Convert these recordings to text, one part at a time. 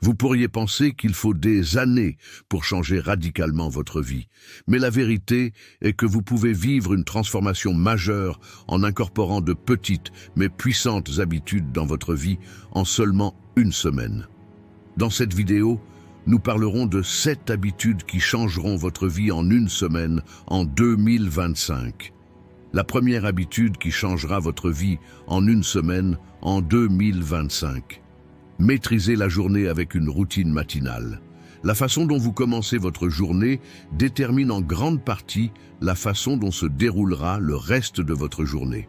Vous pourriez penser qu'il faut des années pour changer radicalement votre vie, mais la vérité est que vous pouvez vivre une transformation majeure en incorporant de petites mais puissantes habitudes dans votre vie en seulement une semaine. Dans cette vidéo, nous parlerons de 7 habitudes qui changeront votre vie en une semaine en 2025. La première habitude qui changera votre vie en une semaine en 2025. Maîtrisez la journée avec une routine matinale. La façon dont vous commencez votre journée détermine en grande partie la façon dont se déroulera le reste de votre journée.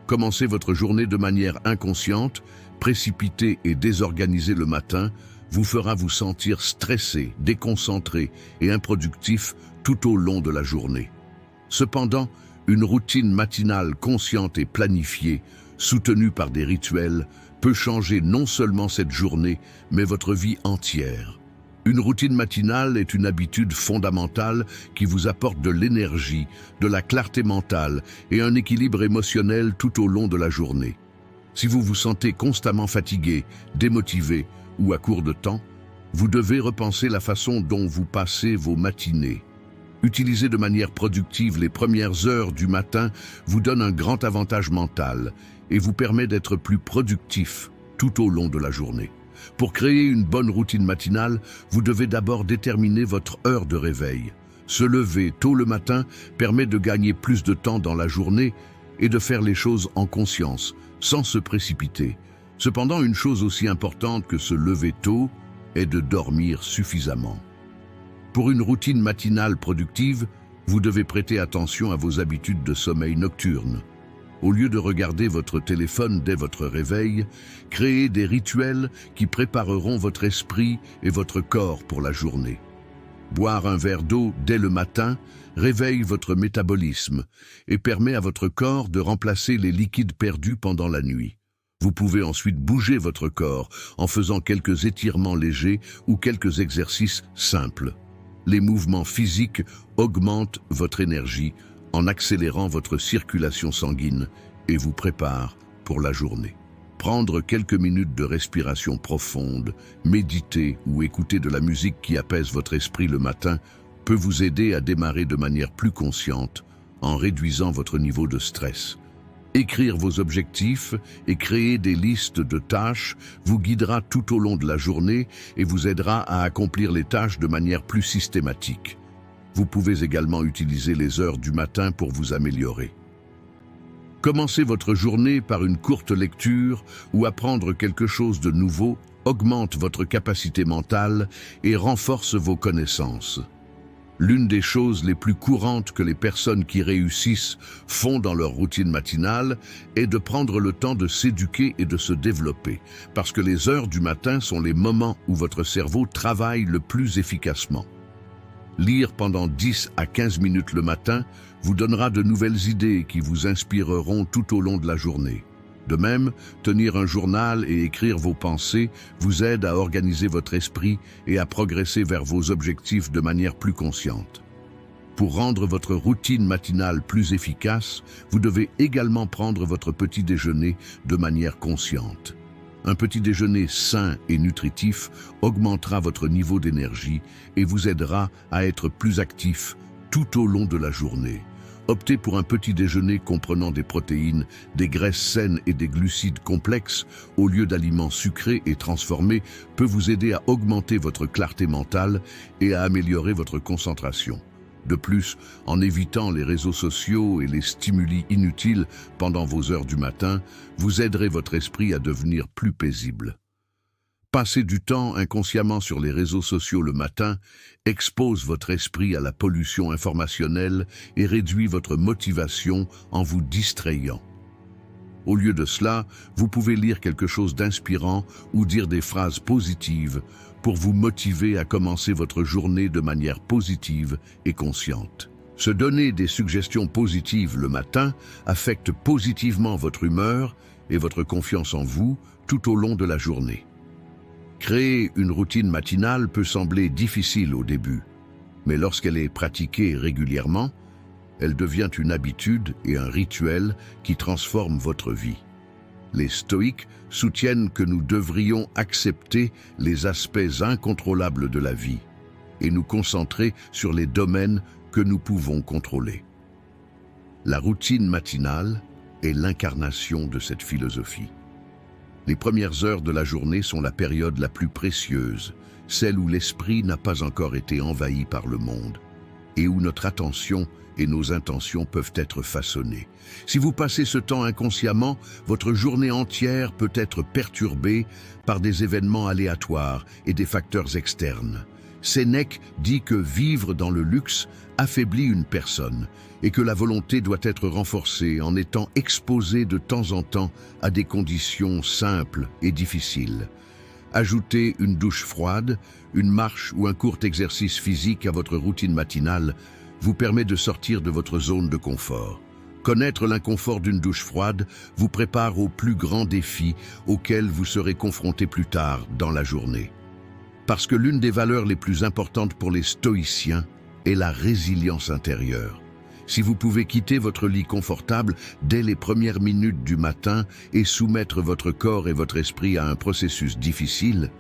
Commencer votre journée de manière inconsciente, précipitée et désorganisée le matin vous fera vous sentir stressé, déconcentré et improductif tout au long de la journée. Cependant, une routine matinale consciente et planifiée, soutenue par des rituels, peut changer non seulement cette journée, mais votre vie entière. Une routine matinale est une habitude fondamentale qui vous apporte de l'énergie, de la clarté mentale et un équilibre émotionnel tout au long de la journée. Si vous vous sentez constamment fatigué, démotivé ou à court de temps, vous devez repenser la façon dont vous passez vos matinées. Utiliser de manière productive les premières heures du matin vous donne un grand avantage mental et vous permet d'être plus productif tout au long de la journée. Pour créer une bonne routine matinale, vous devez d'abord déterminer votre heure de réveil. Se lever tôt le matin permet de gagner plus de temps dans la journée et de faire les choses en conscience, sans se précipiter. Cependant, une chose aussi importante que se lever tôt est de dormir suffisamment. Pour une routine matinale productive, vous devez prêter attention à vos habitudes de sommeil nocturne. Au lieu de regarder votre téléphone dès votre réveil, créez des rituels qui prépareront votre esprit et votre corps pour la journée. Boire un verre d'eau dès le matin réveille votre métabolisme et permet à votre corps de remplacer les liquides perdus pendant la nuit. Vous pouvez ensuite bouger votre corps en faisant quelques étirements légers ou quelques exercices simples. Les mouvements physiques augmentent votre énergie en accélérant votre circulation sanguine et vous préparent pour la journée. Prendre quelques minutes de respiration profonde, méditer ou écouter de la musique qui apaise votre esprit le matin peut vous aider à démarrer de manière plus consciente en réduisant votre niveau de stress. Écrire vos objectifs et créer des listes de tâches vous guidera tout au long de la journée et vous aidera à accomplir les tâches de manière plus systématique. Vous pouvez également utiliser les heures du matin pour vous améliorer. Commencer votre journée par une courte lecture ou apprendre quelque chose de nouveau augmente votre capacité mentale et renforce vos connaissances. L'une des choses les plus courantes que les personnes qui réussissent font dans leur routine matinale est de prendre le temps de s'éduquer et de se développer, parce que les heures du matin sont les moments où votre cerveau travaille le plus efficacement. Lire pendant 10 à 15 minutes le matin vous donnera de nouvelles idées qui vous inspireront tout au long de la journée. De même, tenir un journal et écrire vos pensées vous aide à organiser votre esprit et à progresser vers vos objectifs de manière plus consciente. Pour rendre votre routine matinale plus efficace, vous devez également prendre votre petit déjeuner de manière consciente. Un petit déjeuner sain et nutritif augmentera votre niveau d'énergie et vous aidera à être plus actif tout au long de la journée. Opter pour un petit déjeuner comprenant des protéines, des graisses saines et des glucides complexes au lieu d'aliments sucrés et transformés peut vous aider à augmenter votre clarté mentale et à améliorer votre concentration. De plus, en évitant les réseaux sociaux et les stimuli inutiles pendant vos heures du matin, vous aiderez votre esprit à devenir plus paisible. Passer du temps inconsciemment sur les réseaux sociaux le matin expose votre esprit à la pollution informationnelle et réduit votre motivation en vous distrayant. Au lieu de cela, vous pouvez lire quelque chose d'inspirant ou dire des phrases positives pour vous motiver à commencer votre journée de manière positive et consciente. Se donner des suggestions positives le matin affecte positivement votre humeur et votre confiance en vous tout au long de la journée. Créer une routine matinale peut sembler difficile au début, mais lorsqu'elle est pratiquée régulièrement, elle devient une habitude et un rituel qui transforme votre vie. Les stoïques soutiennent que nous devrions accepter les aspects incontrôlables de la vie et nous concentrer sur les domaines que nous pouvons contrôler. La routine matinale est l'incarnation de cette philosophie. Les premières heures de la journée sont la période la plus précieuse, celle où l'esprit n'a pas encore été envahi par le monde et où notre attention et nos intentions peuvent être façonnées. Si vous passez ce temps inconsciemment, votre journée entière peut être perturbée par des événements aléatoires et des facteurs externes. Sénèque dit que vivre dans le luxe affaiblit une personne et que la volonté doit être renforcée en étant exposée de temps en temps à des conditions simples et difficiles. Ajoutez une douche froide, une marche ou un court exercice physique à votre routine matinale vous permet de sortir de votre zone de confort. Connaître l'inconfort d'une douche froide vous prépare aux plus grands défis auxquels vous serez confronté plus tard dans la journée. Parce que l'une des valeurs les plus importantes pour les stoïciens est la résilience intérieure. Si vous pouvez quitter votre lit confortable dès les premières minutes du matin et soumettre votre corps et votre esprit à un processus difficile,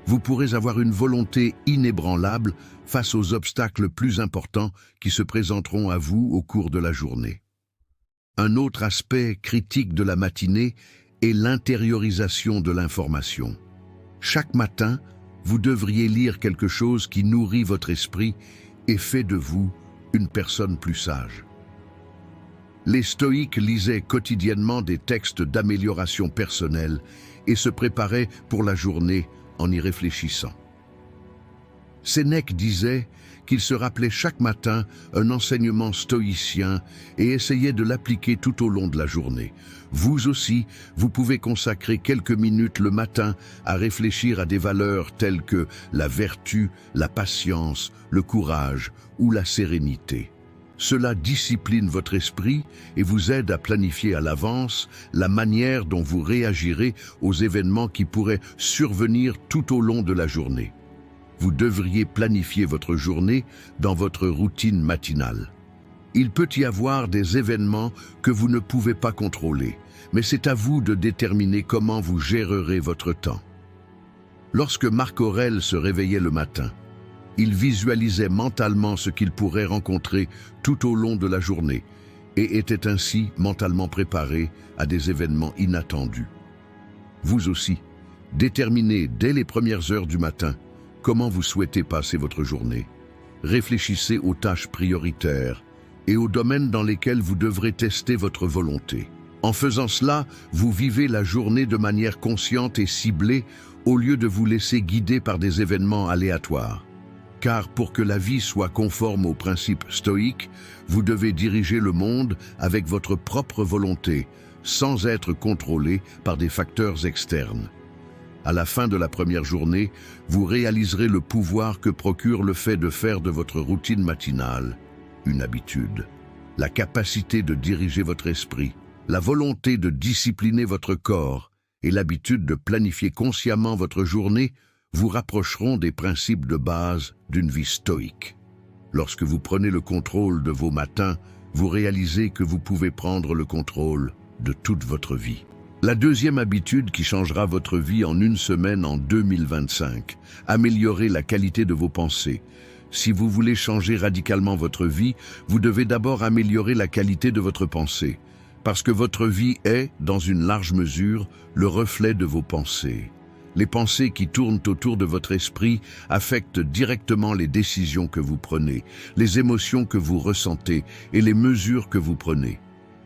vous pourrez avoir une volonté inébranlable face aux obstacles plus importants qui se présenteront à vous au cours de la journée. Un autre aspect critique de la matinée est l'intériorisation de l'information. Chaque matin, vous devriez lire quelque chose qui nourrit votre esprit et fait de vous une personne plus sage. Les stoïques lisaient quotidiennement des textes d'amélioration personnelle et se préparaient pour la journée en y réfléchissant. Sénèque disait qu'il se rappelait chaque matin un enseignement stoïcien et essayait de l'appliquer tout au long de la journée. Vous aussi, vous pouvez consacrer quelques minutes le matin à réfléchir à des valeurs telles que la vertu, la patience, le courage ou la sérénité. Cela discipline votre esprit et vous aide à planifier à l'avance la manière dont vous réagirez aux événements qui pourraient survenir tout au long de la journée. Vous devriez planifier votre journée dans votre routine matinale. Il peut y avoir des événements que vous ne pouvez pas contrôler, mais c'est à vous de déterminer comment vous gérerez votre temps. Lorsque Marc Aurèle se réveillait le matin, il visualisait mentalement ce qu'il pourrait rencontrer tout au long de la journée et était ainsi mentalement préparé à des événements inattendus. Vous aussi, déterminez dès les premières heures du matin comment vous souhaitez passer votre journée. Réfléchissez aux tâches prioritaires et aux domaines dans lesquels vous devrez tester votre volonté. En faisant cela, vous vivez la journée de manière consciente et ciblée au lieu de vous laisser guider par des événements aléatoires. Car pour que la vie soit conforme aux principes stoïques, vous devez diriger le monde avec votre propre volonté, sans être contrôlé par des facteurs externes. À la fin de la première journée, vous réaliserez le pouvoir que procure le fait de faire de votre routine matinale une habitude. La capacité de diriger votre esprit, la volonté de discipliner votre corps et l'habitude de planifier consciemment votre journée vous rapprocheront des principes de base d'une vie stoïque. Lorsque vous prenez le contrôle de vos matins, vous réalisez que vous pouvez prendre le contrôle de toute votre vie. La deuxième habitude qui changera votre vie en une semaine en 2025, améliorer la qualité de vos pensées. Si vous voulez changer radicalement votre vie, vous devez d'abord améliorer la qualité de votre pensée, parce que votre vie est, dans une large mesure, le reflet de vos pensées. Les pensées qui tournent autour de votre esprit affectent directement les décisions que vous prenez, les émotions que vous ressentez et les mesures que vous prenez.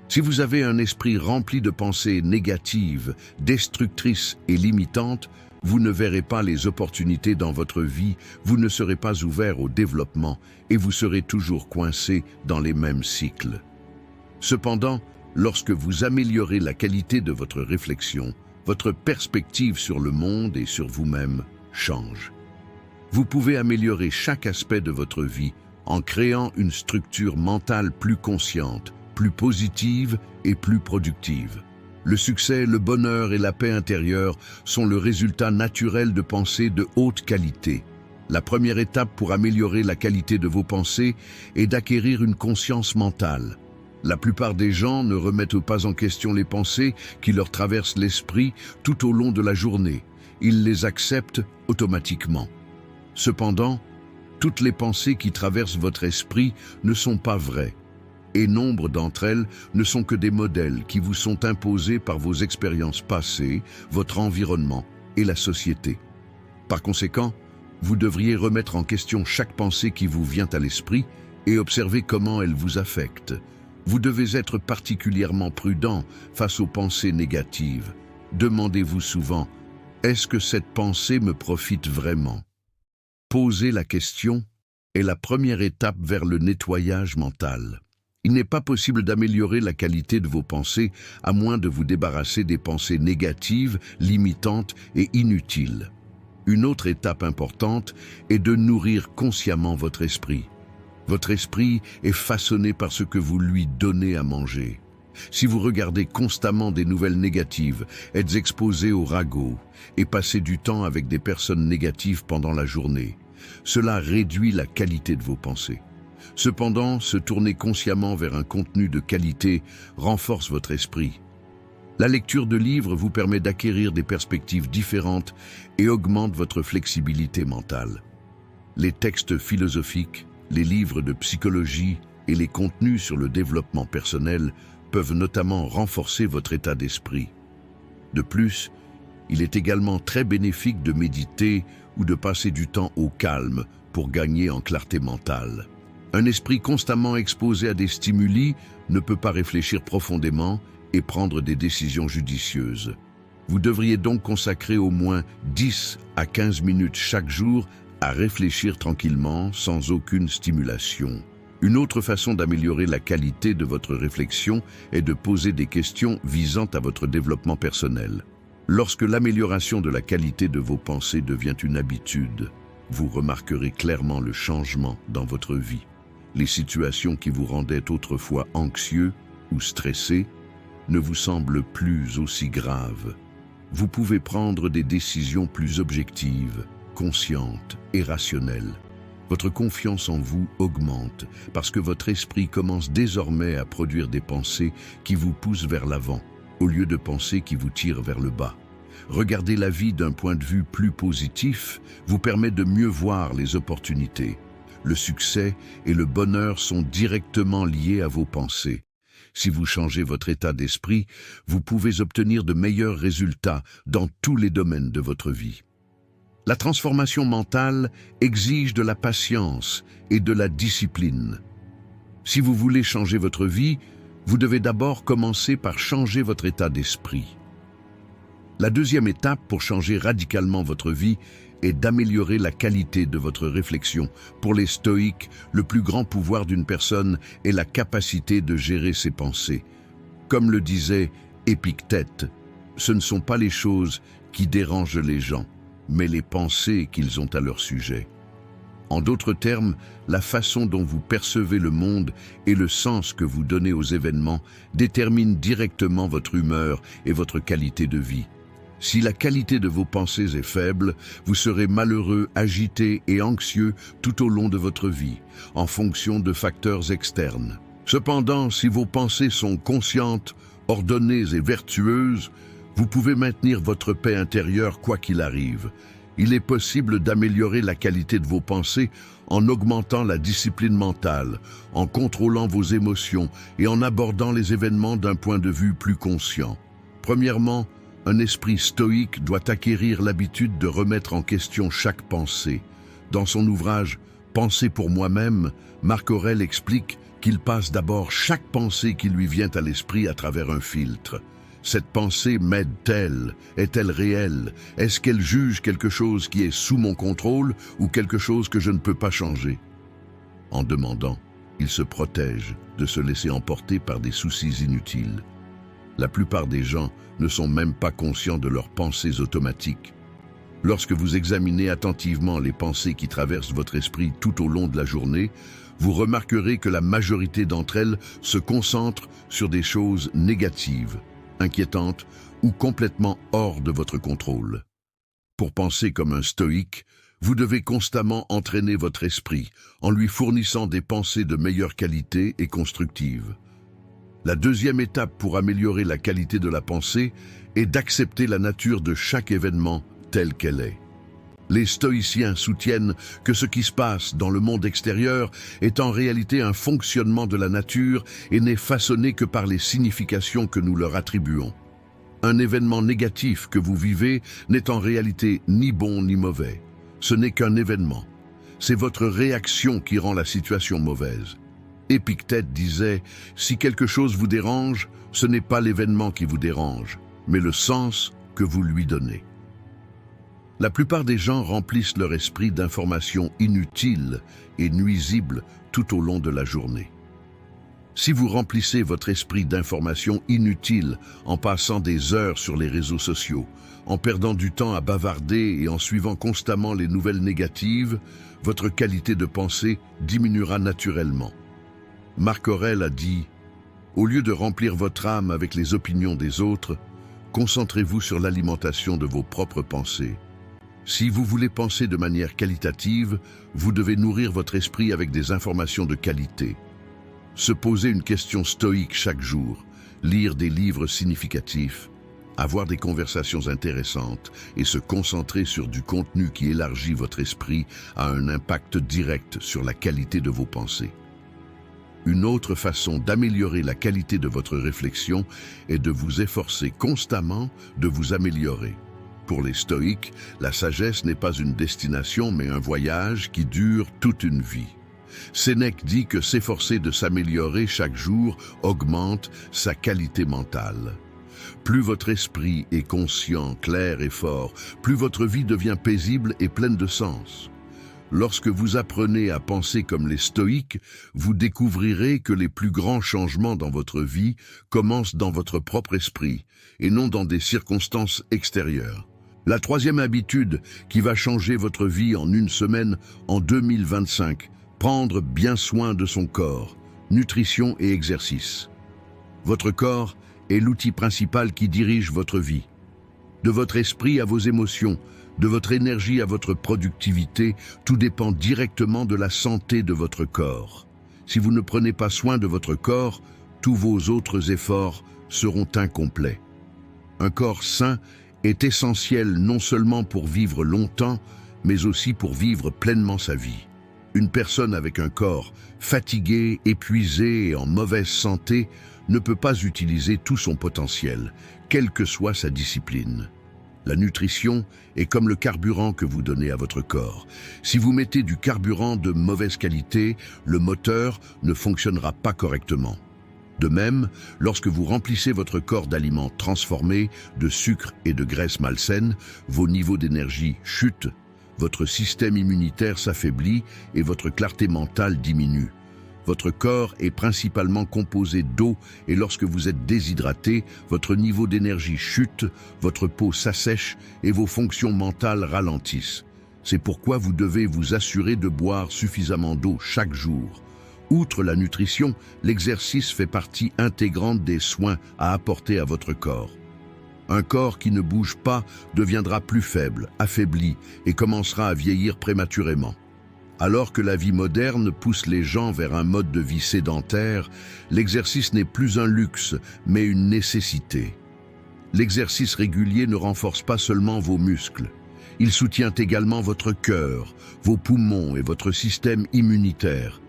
Si vous avez un esprit rempli de pensées négatives, destructrices et limitantes, vous ne verrez pas les opportunités dans votre vie, vous ne serez pas ouvert au développement et vous serez toujours coincé dans les mêmes cycles. Cependant, lorsque vous améliorez la qualité de votre réflexion, votre perspective sur le monde et sur vous-même change. Vous pouvez améliorer chaque aspect de votre vie en créant une structure mentale plus consciente, plus positive et plus productive. Le succès, le bonheur et la paix intérieure sont le résultat naturel de pensées de haute qualité. La première étape pour améliorer la qualité de vos pensées est d'acquérir une conscience mentale. La plupart des gens ne remettent pas en question les pensées qui leur traversent l'esprit tout au long de la journée. Ils les acceptent automatiquement. Cependant, toutes les pensées qui traversent votre esprit ne sont pas vraies, et nombre d'entre elles ne sont que des modèles qui vous sont imposés par vos expériences passées, votre environnement et la société. Par conséquent, vous devriez remettre en question chaque pensée qui vous vient à l'esprit et observer comment elle vous affecte. Vous devez être particulièrement prudent face aux pensées négatives. Demandez-vous souvent, est-ce que cette pensée me profite vraiment? Poser la question est la première étape vers le nettoyage mental. Il n'est pas possible d'améliorer la qualité de vos pensées à moins de vous débarrasser des pensées négatives, limitantes et inutiles. Une autre étape importante est de nourrir consciemment votre esprit. Votre esprit est façonné par ce que vous lui donnez à manger. Si vous regardez constamment des nouvelles négatives, êtes exposé au ragot et passez du temps avec des personnes négatives pendant la journée, cela réduit la qualité de vos pensées. Cependant, se tourner consciemment vers un contenu de qualité renforce votre esprit. La lecture de livres vous permet d'acquérir des perspectives différentes et augmente votre flexibilité mentale. Les textes philosophiques, les livres de psychologie et les contenus sur le développement personnel peuvent notamment renforcer votre état d'esprit. De plus, il est également très bénéfique de méditer ou de passer du temps au calme pour gagner en clarté mentale. Un esprit constamment exposé à des stimuli ne peut pas réfléchir profondément et prendre des décisions judicieuses. Vous devriez donc consacrer au moins 10 à 15 minutes chaque jour à réfléchir tranquillement, sans aucune stimulation. Une autre façon d'améliorer la qualité de votre réflexion est de poser des questions visant à votre développement personnel. Lorsque l'amélioration de la qualité de vos pensées devient une habitude, vous remarquerez clairement le changement dans votre vie. Les situations qui vous rendaient autrefois anxieux ou stressé ne vous semblent plus aussi graves. Vous pouvez prendre des décisions plus objectives, conscientes et rationnelles. Votre confiance en vous augmente parce que votre esprit commence désormais à produire des pensées qui vous poussent vers l'avant, au lieu de pensées qui vous tirent vers le bas. Regarder la vie d'un point de vue plus positif vous permet de mieux voir les opportunités. Le succès et le bonheur sont directement liés à vos pensées. Si vous changez votre état d'esprit, vous pouvez obtenir de meilleurs résultats dans tous les domaines de votre vie. La transformation mentale exige de la patience et de la discipline. Si vous voulez changer votre vie, vous devez d'abord commencer par changer votre état d'esprit. La deuxième étape pour changer radicalement votre vie est d'améliorer la qualité de votre réflexion. Pour les stoïques, le plus grand pouvoir d'une personne est la capacité de gérer ses pensées. Comme le disait Épictète, ce ne sont pas les choses qui dérangent les gens, mais les pensées qu'ils ont à leur sujet. En d'autres termes, la façon dont vous percevez le monde et le sens que vous donnez aux événements déterminent directement votre humeur et votre qualité de vie. Si la qualité de vos pensées est faible, vous serez malheureux, agité et anxieux tout au long de votre vie, en fonction de facteurs externes. Cependant, si vos pensées sont conscientes, ordonnées et vertueuses, vous pouvez maintenir votre paix intérieure quoi qu'il arrive. Il est possible d'améliorer la qualité de vos pensées en augmentant la discipline mentale, en contrôlant vos émotions et en abordant les événements d'un point de vue plus conscient. Premièrement, un esprit stoïque doit acquérir l'habitude de remettre en question chaque pensée. Dans son ouvrage « Penser pour moi-même », Marc Aurèle explique qu'il passe d'abord chaque pensée qui lui vient à l'esprit à travers un filtre. Cette pensée m'aide-t-elle? Est-elle réelle? Est-ce qu'elle juge quelque chose qui est sous mon contrôle ou quelque chose que je ne peux pas changer? En demandant, il se protège de se laisser emporter par des soucis inutiles. La plupart des gens ne sont même pas conscients de leurs pensées automatiques. Lorsque vous examinez attentivement les pensées qui traversent votre esprit tout au long de la journée, vous remarquerez que la majorité d'entre elles se concentrent sur des choses négatives, inquiétantes ou complètement hors de votre contrôle. Pour penser comme un stoïque, vous devez constamment entraîner votre esprit en lui fournissant des pensées de meilleure qualité et constructives. La deuxième étape pour améliorer la qualité de la pensée est d'accepter la nature de chaque événement telle qu'elle est. Les stoïciens soutiennent que ce qui se passe dans le monde extérieur est en réalité un fonctionnement de la nature et n'est façonné que par les significations que nous leur attribuons. Un événement négatif que vous vivez n'est en réalité ni bon ni mauvais. Ce n'est qu'un événement. C'est votre réaction qui rend la situation mauvaise. Épictète disait « Si quelque chose vous dérange, ce n'est pas l'événement qui vous dérange, mais le sens que vous lui donnez. » La plupart des gens remplissent leur esprit d'informations inutiles et nuisibles tout au long de la journée. Si vous remplissez votre esprit d'informations inutiles en passant des heures sur les réseaux sociaux, en perdant du temps à bavarder et en suivant constamment les nouvelles négatives, votre qualité de pensée diminuera naturellement. Marc Aurèle a dit « Au lieu de remplir votre âme avec les opinions des autres, concentrez-vous sur l'alimentation de vos propres pensées. Si vous voulez penser de manière qualitative, vous devez nourrir votre esprit avec des informations de qualité. Se poser une question stoïque chaque jour, lire des livres significatifs, avoir des conversations intéressantes et se concentrer sur du contenu qui élargit votre esprit a un impact direct sur la qualité de vos pensées. Une autre façon d'améliorer la qualité de votre réflexion est de vous efforcer constamment de vous améliorer. Pour les stoïques, la sagesse n'est pas une destination mais un voyage qui dure toute une vie. Sénèque dit que s'efforcer de s'améliorer chaque jour augmente sa qualité mentale. Plus votre esprit est conscient, clair et fort, plus votre vie devient paisible et pleine de sens. Lorsque vous apprenez à penser comme les stoïques, vous découvrirez que les plus grands changements dans votre vie commencent dans votre propre esprit et non dans des circonstances extérieures. La troisième habitude qui va changer votre vie en une semaine en 2025, prendre bien soin de son corps, nutrition et exercice. Votre corps est l'outil principal qui dirige votre vie. De votre esprit à vos émotions, de votre énergie à votre productivité, tout dépend directement de la santé de votre corps. Si vous ne prenez pas soin de votre corps, tous vos autres efforts seront incomplets. Un corps sain est essentiel non seulement pour vivre longtemps, mais aussi pour vivre pleinement sa vie. Une personne avec un corps fatigué, épuisé et en mauvaise santé ne peut pas utiliser tout son potentiel, quelle que soit sa discipline. La nutrition est comme le carburant que vous donnez à votre corps. Si vous mettez du carburant de mauvaise qualité, le moteur ne fonctionnera pas correctement. De même, lorsque vous remplissez votre corps d'aliments transformés, de sucre et de graisses malsaines, vos niveaux d'énergie chutent, votre système immunitaire s'affaiblit et votre clarté mentale diminue. Votre corps est principalement composé d'eau et lorsque vous êtes déshydraté, votre niveau d'énergie chute, votre peau s'assèche et vos fonctions mentales ralentissent. C'est pourquoi vous devez vous assurer de boire suffisamment d'eau chaque jour. Outre la nutrition, l'exercice fait partie intégrante des soins à apporter à votre corps. Un corps qui ne bouge pas deviendra plus faible, affaibli et commencera à vieillir prématurément. Alors que la vie moderne pousse les gens vers un mode de vie sédentaire, l'exercice n'est plus un luxe, mais une nécessité. L'exercice régulier ne renforce pas seulement vos muscles. Il soutient également votre cœur, vos poumons et votre système immunitaire.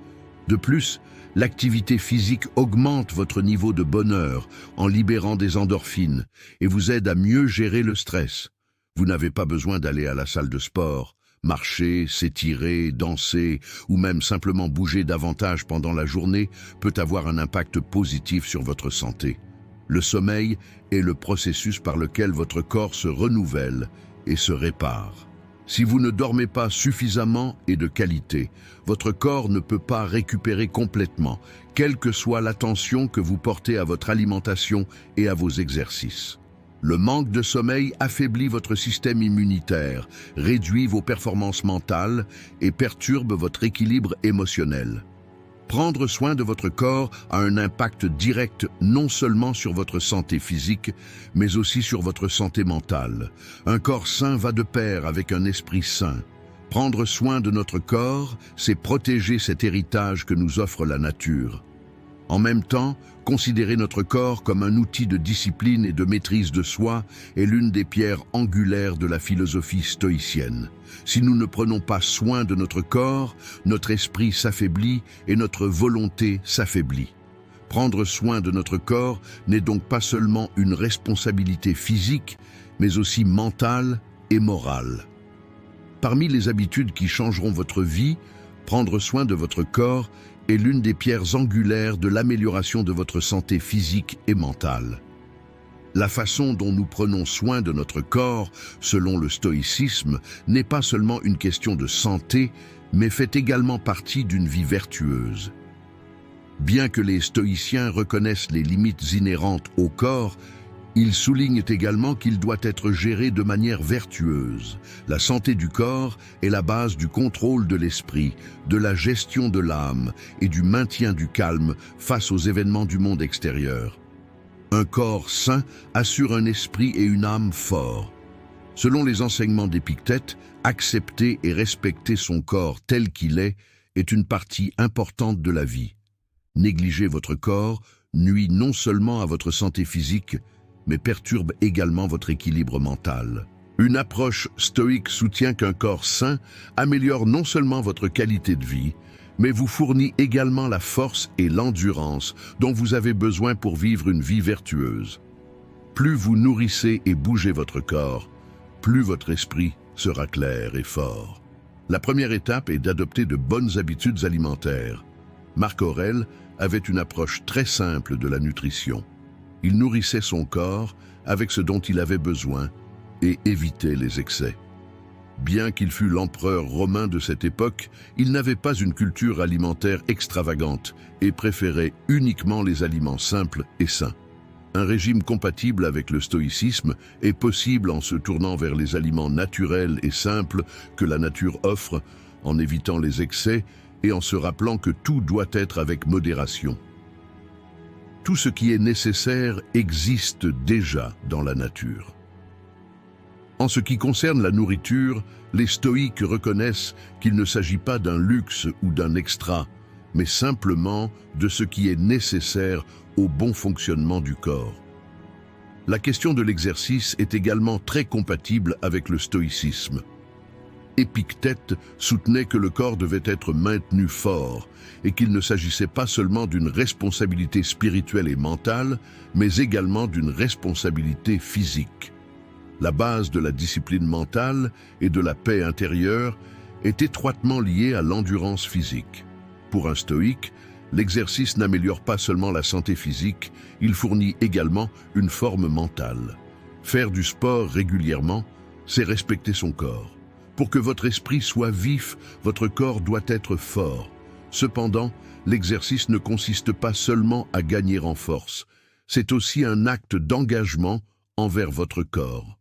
De plus, l'activité physique augmente votre niveau de bonheur en libérant des endorphines et vous aide à mieux gérer le stress. Vous n'avez pas besoin d'aller à la salle de sport. Marcher, s'étirer, danser ou même simplement bouger davantage pendant la journée peut avoir un impact positif sur votre santé. Le sommeil est le processus par lequel votre corps se renouvelle et se répare. Si vous ne dormez pas suffisamment et de qualité, votre corps ne peut pas récupérer complètement, quelle que soit l'attention que vous portez à votre alimentation et à vos exercices. Le manque de sommeil affaiblit votre système immunitaire, réduit vos performances mentales et perturbe votre équilibre émotionnel. Prendre soin de votre corps a un impact direct non seulement sur votre santé physique, mais aussi sur votre santé mentale. Un corps sain va de pair avec un esprit sain. Prendre soin de notre corps, c'est protéger cet héritage que nous offre la nature. En même temps, considérer notre corps comme un outil de discipline et de maîtrise de soi est l'une des pierres angulaires de la philosophie stoïcienne. Si nous ne prenons pas soin de notre corps, notre esprit s'affaiblit et notre volonté s'affaiblit. Prendre soin de notre corps n'est donc pas seulement une responsabilité physique, mais aussi mentale et morale. Parmi les habitudes qui changeront votre vie, prendre soin de votre corps est l'une des pierres angulaires de l'amélioration de votre santé physique et mentale. La façon dont nous prenons soin de notre corps, selon le stoïcisme, n'est pas seulement une question de santé, mais fait également partie d'une vie vertueuse. Bien que les stoïciens reconnaissent les limites inhérentes au corps, ils soulignent également qu'il doit être géré de manière vertueuse. La santé du corps est la base du contrôle de l'esprit, de la gestion de l'âme et du maintien du calme face aux événements du monde extérieur. Un corps sain assure un esprit et une âme forts. Selon les enseignements d'Épictète, accepter et respecter son corps tel qu'il est une partie importante de la vie. Négliger votre corps nuit non seulement à votre santé physique, mais perturbe également votre équilibre mental. Une approche stoïque soutient qu'un corps sain améliore non seulement votre qualité de vie, mais vous fournit également la force et l'endurance dont vous avez besoin pour vivre une vie vertueuse. Plus vous nourrissez et bougez votre corps, plus votre esprit sera clair et fort. La première étape est d'adopter de bonnes habitudes alimentaires. Marc Aurèle avait une approche très simple de la nutrition. Il nourrissait son corps avec ce dont il avait besoin et évitait les excès. Bien qu'il fût l'empereur romain de cette époque, il n'avait pas une culture alimentaire extravagante et préférait uniquement les aliments simples et sains. Un régime compatible avec le stoïcisme est possible en se tournant vers les aliments naturels et simples que la nature offre, en évitant les excès et en se rappelant que tout doit être avec modération. Tout ce qui est nécessaire existe déjà dans la nature. En ce qui concerne la nourriture, les stoïques reconnaissent qu'il ne s'agit pas d'un luxe ou d'un extra, mais simplement de ce qui est nécessaire au bon fonctionnement du corps. La question de l'exercice est également très compatible avec le stoïcisme. Épictète soutenait que le corps devait être maintenu fort et qu'il ne s'agissait pas seulement d'une responsabilité spirituelle et mentale, mais également d'une responsabilité physique. La base de la discipline mentale et de la paix intérieure est étroitement liée à l'endurance physique. Pour un stoïque, l'exercice n'améliore pas seulement la santé physique, il fournit également une forme mentale. Faire du sport régulièrement, c'est respecter son corps. Pour que votre esprit soit vif, votre corps doit être fort. Cependant, l'exercice ne consiste pas seulement à gagner en force, c'est aussi un acte d'engagement envers votre corps.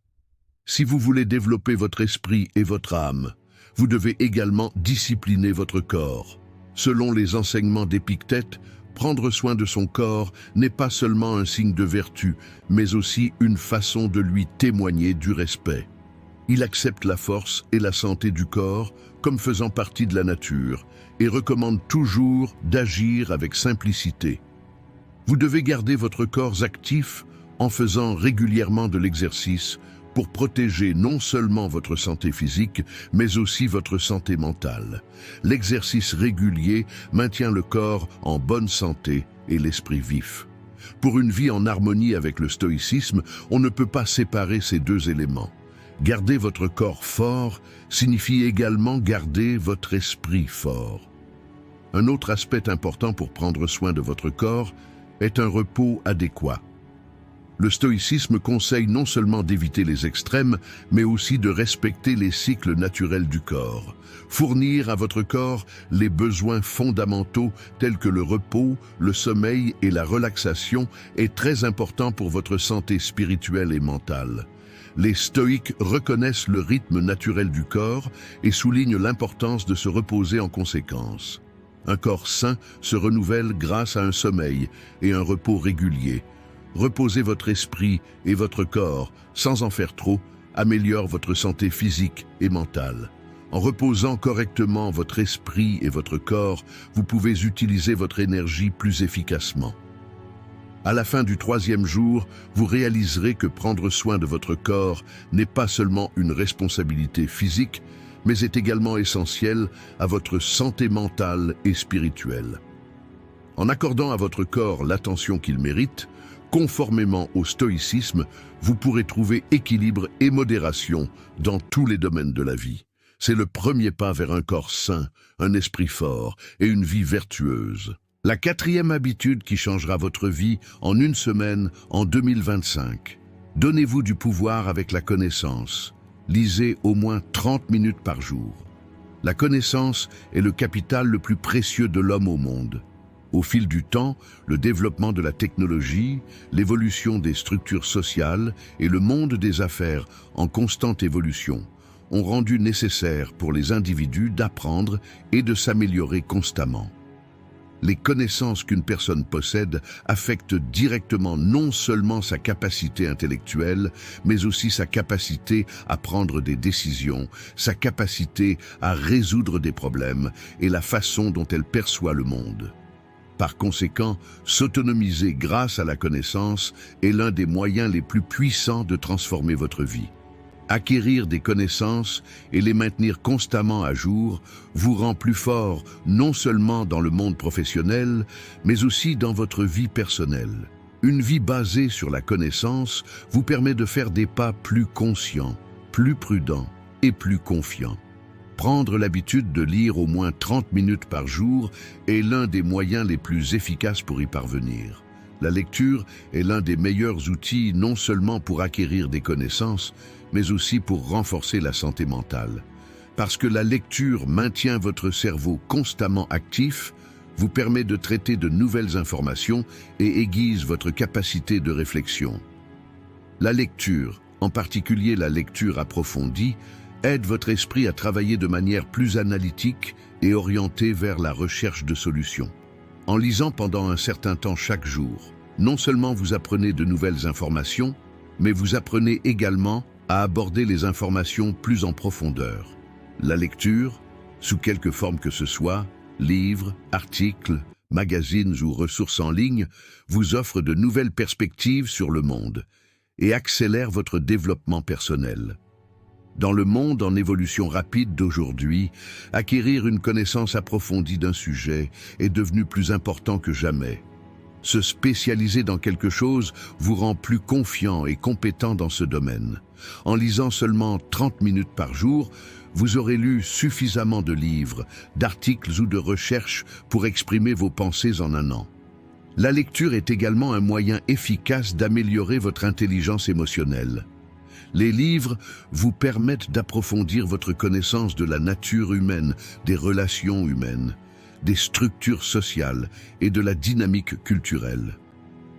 Si vous voulez développer votre esprit et votre âme, vous devez également discipliner votre corps. Selon les enseignements d'Épictète, prendre soin de son corps n'est pas seulement un signe de vertu, mais aussi une façon de lui témoigner du respect. Il accepte la force et la santé du corps comme faisant partie de la nature et recommande toujours d'agir avec simplicité. Vous devez garder votre corps actif en faisant régulièrement de l'exercice pour protéger non seulement votre santé physique, mais aussi votre santé mentale. L'exercice régulier maintient le corps en bonne santé et l'esprit vif. Pour une vie en harmonie avec le stoïcisme, on ne peut pas séparer ces deux éléments. Garder votre corps fort signifie également garder votre esprit fort. Un autre aspect important pour prendre soin de votre corps est un repos adéquat. Le stoïcisme conseille non seulement d'éviter les extrêmes, mais aussi de respecter les cycles naturels du corps. Fournir à votre corps les besoins fondamentaux tels que le repos, le sommeil et la relaxation est très important pour votre santé spirituelle et mentale. Les stoïques reconnaissent le rythme naturel du corps et soulignent l'importance de se reposer en conséquence. Un corps sain se renouvelle grâce à un sommeil et un repos réguliers. Reposez votre esprit et votre corps sans en faire trop améliore votre santé physique et mentale. En reposant correctement votre esprit et votre corps, vous pouvez utiliser votre énergie plus efficacement. À la fin du 3e jour, vous réaliserez que prendre soin de votre corps n'est pas seulement une responsabilité physique, mais est également essentiel à votre santé mentale et spirituelle. En accordant à votre corps l'attention qu'il mérite, conformément au stoïcisme, vous pourrez trouver équilibre et modération dans tous les domaines de la vie. C'est le premier pas vers un corps sain, un esprit fort et une vie vertueuse. La 4e habitude qui changera votre vie en une semaine en 2025. Donnez-vous du pouvoir avec la connaissance. Lisez au moins 30 minutes par jour. La connaissance est le capital le plus précieux de l'homme au monde. Au fil du temps, le développement de la technologie, l'évolution des structures sociales et le monde des affaires en constante évolution ont rendu nécessaire pour les individus d'apprendre et de s'améliorer constamment. Les connaissances qu'une personne possède affectent directement non seulement sa capacité intellectuelle, mais aussi sa capacité à prendre des décisions, sa capacité à résoudre des problèmes et la façon dont elle perçoit le monde. Par conséquent, s'autonomiser grâce à la connaissance est l'un des moyens les plus puissants de transformer votre vie. Acquérir des connaissances et les maintenir constamment à jour vous rend plus fort non seulement dans le monde professionnel, mais aussi dans votre vie personnelle. Une vie basée sur la connaissance vous permet de faire des pas plus conscients, plus prudents et plus confiants. Prendre l'habitude de lire au moins 30 minutes par jour est l'un des moyens les plus efficaces pour y parvenir. La lecture est l'un des meilleurs outils non seulement pour acquérir des connaissances, mais aussi pour renforcer la santé mentale. Parce que la lecture maintient votre cerveau constamment actif, vous permet de traiter de nouvelles informations et aiguise votre capacité de réflexion. La lecture, en particulier la lecture approfondie, aide votre esprit à travailler de manière plus analytique et orientée vers la recherche de solutions. En lisant pendant un certain temps chaque jour, non seulement vous apprenez de nouvelles informations, mais vous apprenez également à aborder les informations plus en profondeur. La lecture, sous quelque forme que ce soit, livres, articles, magazines ou ressources en ligne, vous offre de nouvelles perspectives sur le monde et accélère votre développement personnel. Dans le monde en évolution rapide d'aujourd'hui, acquérir une connaissance approfondie d'un sujet est devenu plus important que jamais. Se spécialiser dans quelque chose vous rend plus confiant et compétent dans ce domaine. En lisant seulement 30 minutes par jour, vous aurez lu suffisamment de livres, d'articles ou de recherches pour exprimer vos pensées en un an. La lecture est également un moyen efficace d'améliorer votre intelligence émotionnelle. Les livres vous permettent d'approfondir votre connaissance de la nature humaine, des relations humaines, des structures sociales et de la dynamique culturelle.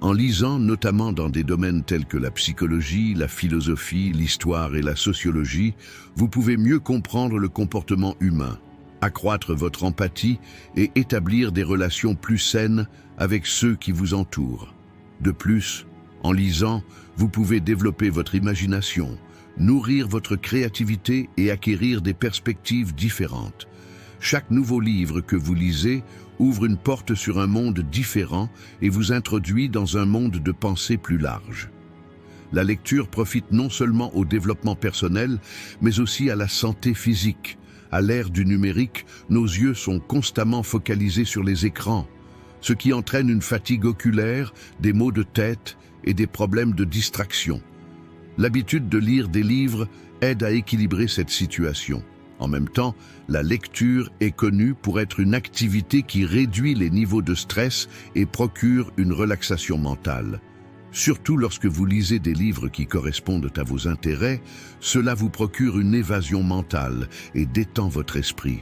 En lisant notamment dans des domaines tels que la psychologie, la philosophie, l'histoire et la sociologie, vous pouvez mieux comprendre le comportement humain, accroître votre empathie et établir des relations plus saines avec ceux qui vous entourent. De plus, en lisant, vous pouvez développer votre imagination, nourrir votre créativité et acquérir des perspectives différentes. Chaque nouveau livre que vous lisez ouvre une porte sur un monde différent et vous introduit dans un monde de pensée plus large. La lecture profite non seulement au développement personnel, mais aussi à la santé physique. À l'ère du numérique, nos yeux sont constamment focalisés sur les écrans, ce qui entraîne une fatigue oculaire, des maux de tête et des problèmes de distraction. L'habitude de lire des livres aide à équilibrer cette situation. En même temps, la lecture est connue pour être une activité qui réduit les niveaux de stress et procure une relaxation mentale. Surtout lorsque vous lisez des livres qui correspondent à vos intérêts, cela vous procure une évasion mentale et détend votre esprit.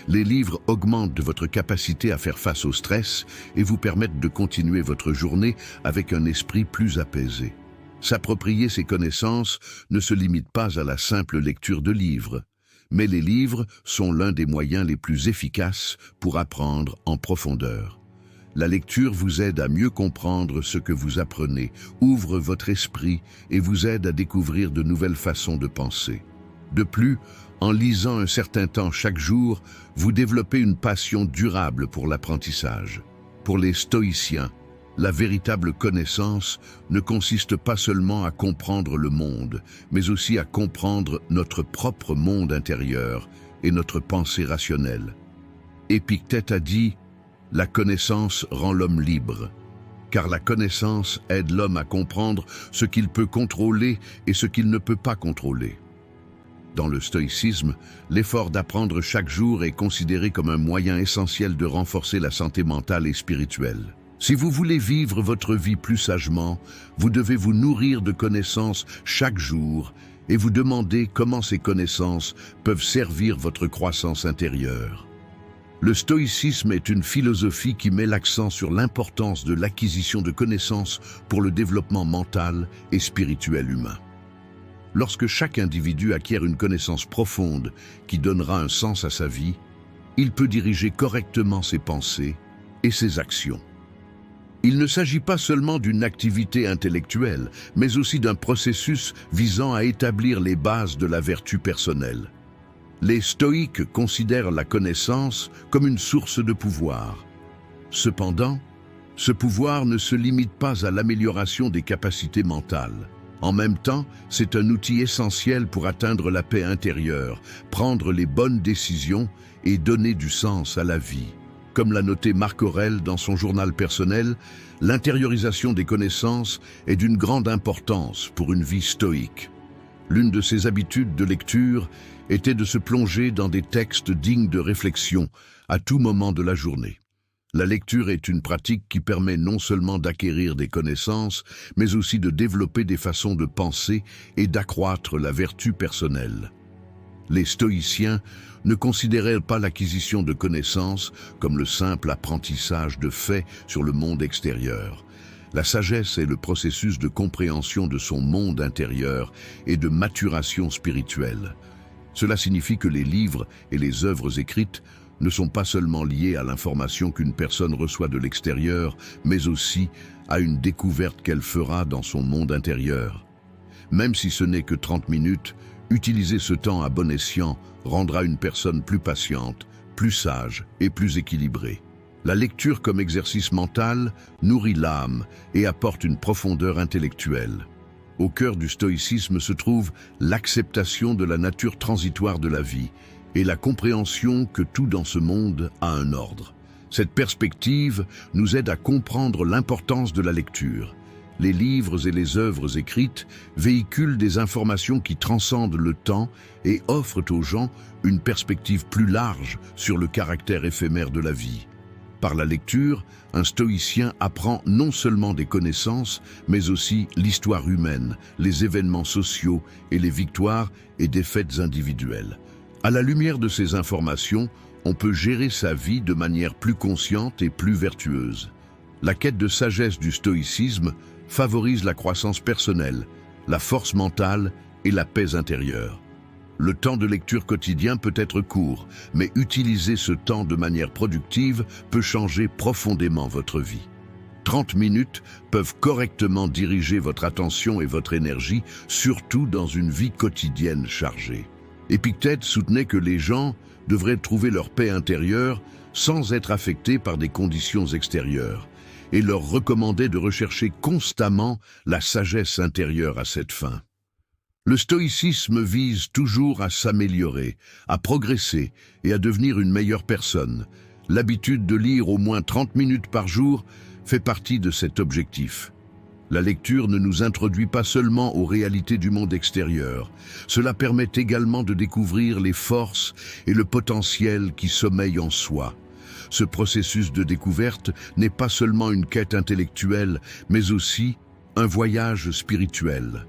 Les livres augmentent votre capacité à faire face au stress et vous permettent de continuer votre journée avec un esprit plus apaisé. S'approprier ces connaissances ne se limite pas à la simple lecture de livres, mais les livres sont l'un des moyens les plus efficaces pour apprendre en profondeur. La lecture vous aide à mieux comprendre ce que vous apprenez, ouvre votre esprit et vous aide à découvrir de nouvelles façons de penser. De plus, En lisant un certain temps chaque jour, vous développez une passion durable pour l'apprentissage. Pour les stoïciens, la véritable connaissance ne consiste pas seulement à comprendre le monde, mais aussi à comprendre notre propre monde intérieur et notre pensée rationnelle. Épictète a dit « La connaissance rend l'homme libre », car la connaissance aide l'homme à comprendre ce qu'il peut contrôler et ce qu'il ne peut pas contrôler. Dans le stoïcisme, l'effort d'apprendre chaque jour est considéré comme un moyen essentiel de renforcer la santé mentale et spirituelle. Si vous voulez vivre votre vie plus sagement, vous devez vous nourrir de connaissances chaque jour et vous demander comment ces connaissances peuvent servir votre croissance intérieure. Le stoïcisme est une philosophie qui met l'accent sur l'importance de l'acquisition de connaissances pour le développement mental et spirituel humain. Lorsque chaque individu acquiert une connaissance profonde qui donnera un sens à sa vie, il peut diriger correctement ses pensées et ses actions. Il ne s'agit pas seulement d'une activité intellectuelle, mais aussi d'un processus visant à établir les bases de la vertu personnelle. Les stoïques considèrent la connaissance comme une source de pouvoir. Cependant, ce pouvoir ne se limite pas à l'amélioration des capacités mentales. En même temps, c'est un outil essentiel pour atteindre la paix intérieure, prendre les bonnes décisions et donner du sens à la vie. Comme l'a noté Marc Aurèle dans son journal personnel, l'intériorisation des connaissances est d'une grande importance pour une vie stoïque. L'une de ses habitudes de lecture était de se plonger dans des textes dignes de réflexion à tout moment de la journée. La lecture est une pratique qui permet non seulement d'acquérir des connaissances, mais aussi de développer des façons de penser et d'accroître la vertu personnelle. Les stoïciens ne considéraient pas l'acquisition de connaissances comme le simple apprentissage de faits sur le monde extérieur. La sagesse est le processus de compréhension de son monde intérieur et de maturation spirituelle. Cela signifie que les livres et les œuvres écrites ne sont pas seulement liés à l'information qu'une personne reçoit de l'extérieur, mais aussi à une découverte qu'elle fera dans son monde intérieur. Même si ce n'est que 30 minutes, utiliser ce temps à bon escient rendra une personne plus patiente, plus sage et plus équilibrée. La lecture comme exercice mental nourrit l'âme et apporte une profondeur intellectuelle. Au cœur du stoïcisme se trouve l'acceptation de la nature transitoire de la vie et la compréhension que tout dans ce monde a un ordre. Cette perspective nous aide à comprendre l'importance de la lecture. Les livres et les œuvres écrites véhiculent des informations qui transcendent le temps et offrent aux gens une perspective plus large sur le caractère éphémère de la vie. Par la lecture, un stoïcien apprend non seulement des connaissances, mais aussi l'histoire humaine, les événements sociaux et les victoires et défaites individuelles. À la lumière de ces informations, on peut gérer sa vie de manière plus consciente et plus vertueuse. La quête de sagesse du stoïcisme favorise la croissance personnelle, la force mentale et la paix intérieure. Le temps de lecture quotidien peut être court, mais utiliser ce temps de manière productive peut changer profondément votre vie. 30 minutes peuvent correctement diriger votre attention et votre énergie, surtout dans une vie quotidienne chargée. Épictète soutenait que les gens devraient trouver leur paix intérieure sans être affectés par des conditions extérieures, et leur recommandait de rechercher constamment la sagesse intérieure à cette fin. Le stoïcisme vise toujours à s'améliorer, à progresser et à devenir une meilleure personne. L'habitude de lire au moins 30 minutes par jour fait partie de cet objectif. La lecture ne nous introduit pas seulement aux réalités du monde extérieur. Cela permet également de découvrir les forces et le potentiel qui sommeillent en soi. Ce processus de découverte n'est pas seulement une quête intellectuelle, mais aussi un voyage spirituel.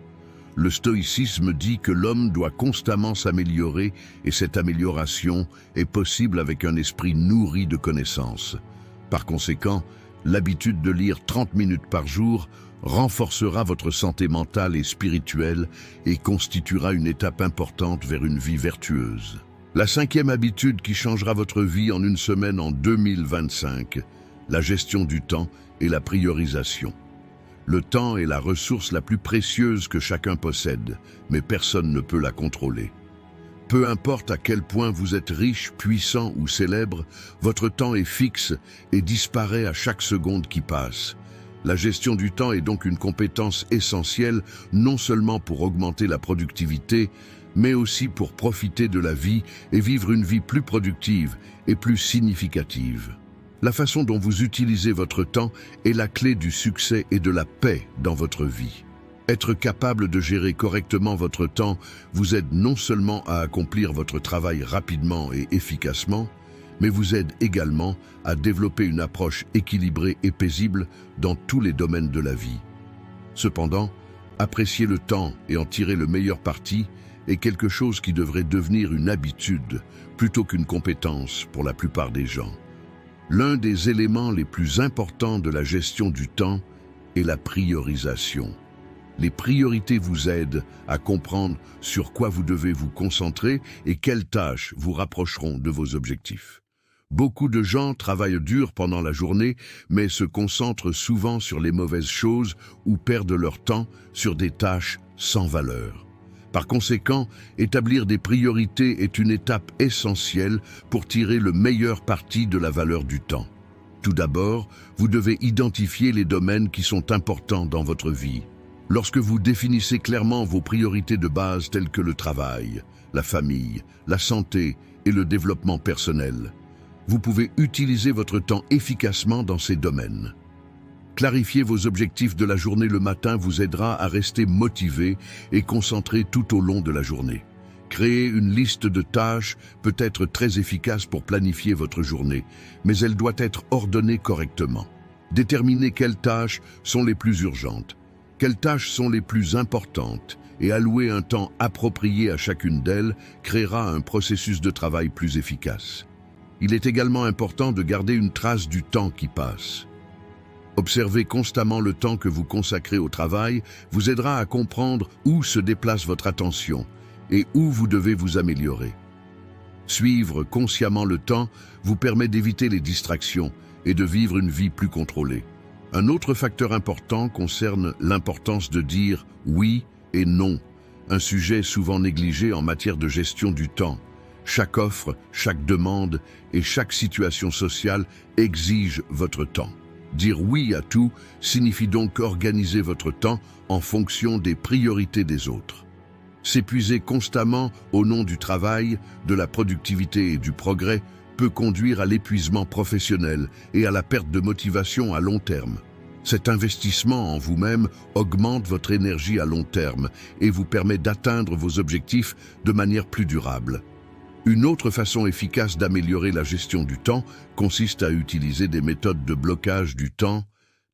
Le stoïcisme dit que l'homme doit constamment s'améliorer et cette amélioration est possible avec un esprit nourri de connaissances. Par conséquent, l'habitude de lire 30 minutes par jour renforcera votre santé mentale et spirituelle et constituera une étape importante vers une vie vertueuse. La 5e habitude qui changera votre vie en une semaine en 2025, la gestion du temps et la priorisation. Le temps est la ressource la plus précieuse que chacun possède, mais personne ne peut la contrôler. Peu importe à quel point vous êtes riche, puissant ou célèbre, votre temps est fixe et disparaît à chaque seconde qui passe. La gestion du temps est donc une compétence essentielle, non seulement pour augmenter la productivité, mais aussi pour profiter de la vie et vivre une vie plus productive et plus significative. La façon dont vous utilisez votre temps est la clé du succès et de la paix dans votre vie. Être capable de gérer correctement votre temps vous aide non seulement à accomplir votre travail rapidement et efficacement, mais vous aide également à développer une approche équilibrée et paisible dans tous les domaines de la vie. Cependant, apprécier le temps et en tirer le meilleur parti est quelque chose qui devrait devenir une habitude plutôt qu'une compétence pour la plupart des gens. L'un des éléments les plus importants de la gestion du temps est la priorisation. Les priorités vous aident à comprendre sur quoi vous devez vous concentrer et quelles tâches vous rapprocheront de vos objectifs. Beaucoup de gens travaillent dur pendant la journée, mais se concentrent souvent sur les mauvaises choses ou perdent leur temps sur des tâches sans valeur. Par conséquent, établir des priorités est une étape essentielle pour tirer le meilleur parti de la valeur du temps. Tout d'abord, vous devez identifier les domaines qui sont importants dans votre vie. Lorsque vous définissez clairement vos priorités de base telles que le travail, la famille, la santé et le développement personnel, vous pouvez utiliser votre temps efficacement dans ces domaines. Clarifier vos objectifs de la journée le matin vous aidera à rester motivé et concentré tout au long de la journée. Créer une liste de tâches peut être très efficace pour planifier votre journée, mais elle doit être ordonnée correctement. Déterminer quelles tâches sont les plus urgentes, quelles tâches sont les plus importantes et allouer un temps approprié à chacune d'elles créera un processus de travail plus efficace. Il est également important de garder une trace du temps qui passe. Observer constamment le temps que vous consacrez au travail vous aidera à comprendre où se déplace votre attention et où vous devez vous améliorer. Suivre consciemment le temps vous permet d'éviter les distractions et de vivre une vie plus contrôlée. Un autre facteur important concerne l'importance de dire oui et non, un sujet souvent négligé en matière de gestion du temps. Chaque offre, chaque demande et chaque situation sociale exige votre temps. Dire oui à tout signifie donc organiser votre temps en fonction des priorités des autres. S'épuiser constamment au nom du travail, de la productivité et du progrès peut conduire à l'épuisement professionnel et à la perte de motivation à long terme. Cet investissement en vous-même augmente votre énergie à long terme et vous permet d'atteindre vos objectifs de manière plus durable. Une autre façon efficace d'améliorer la gestion du temps consiste à utiliser des méthodes de blocage du temps,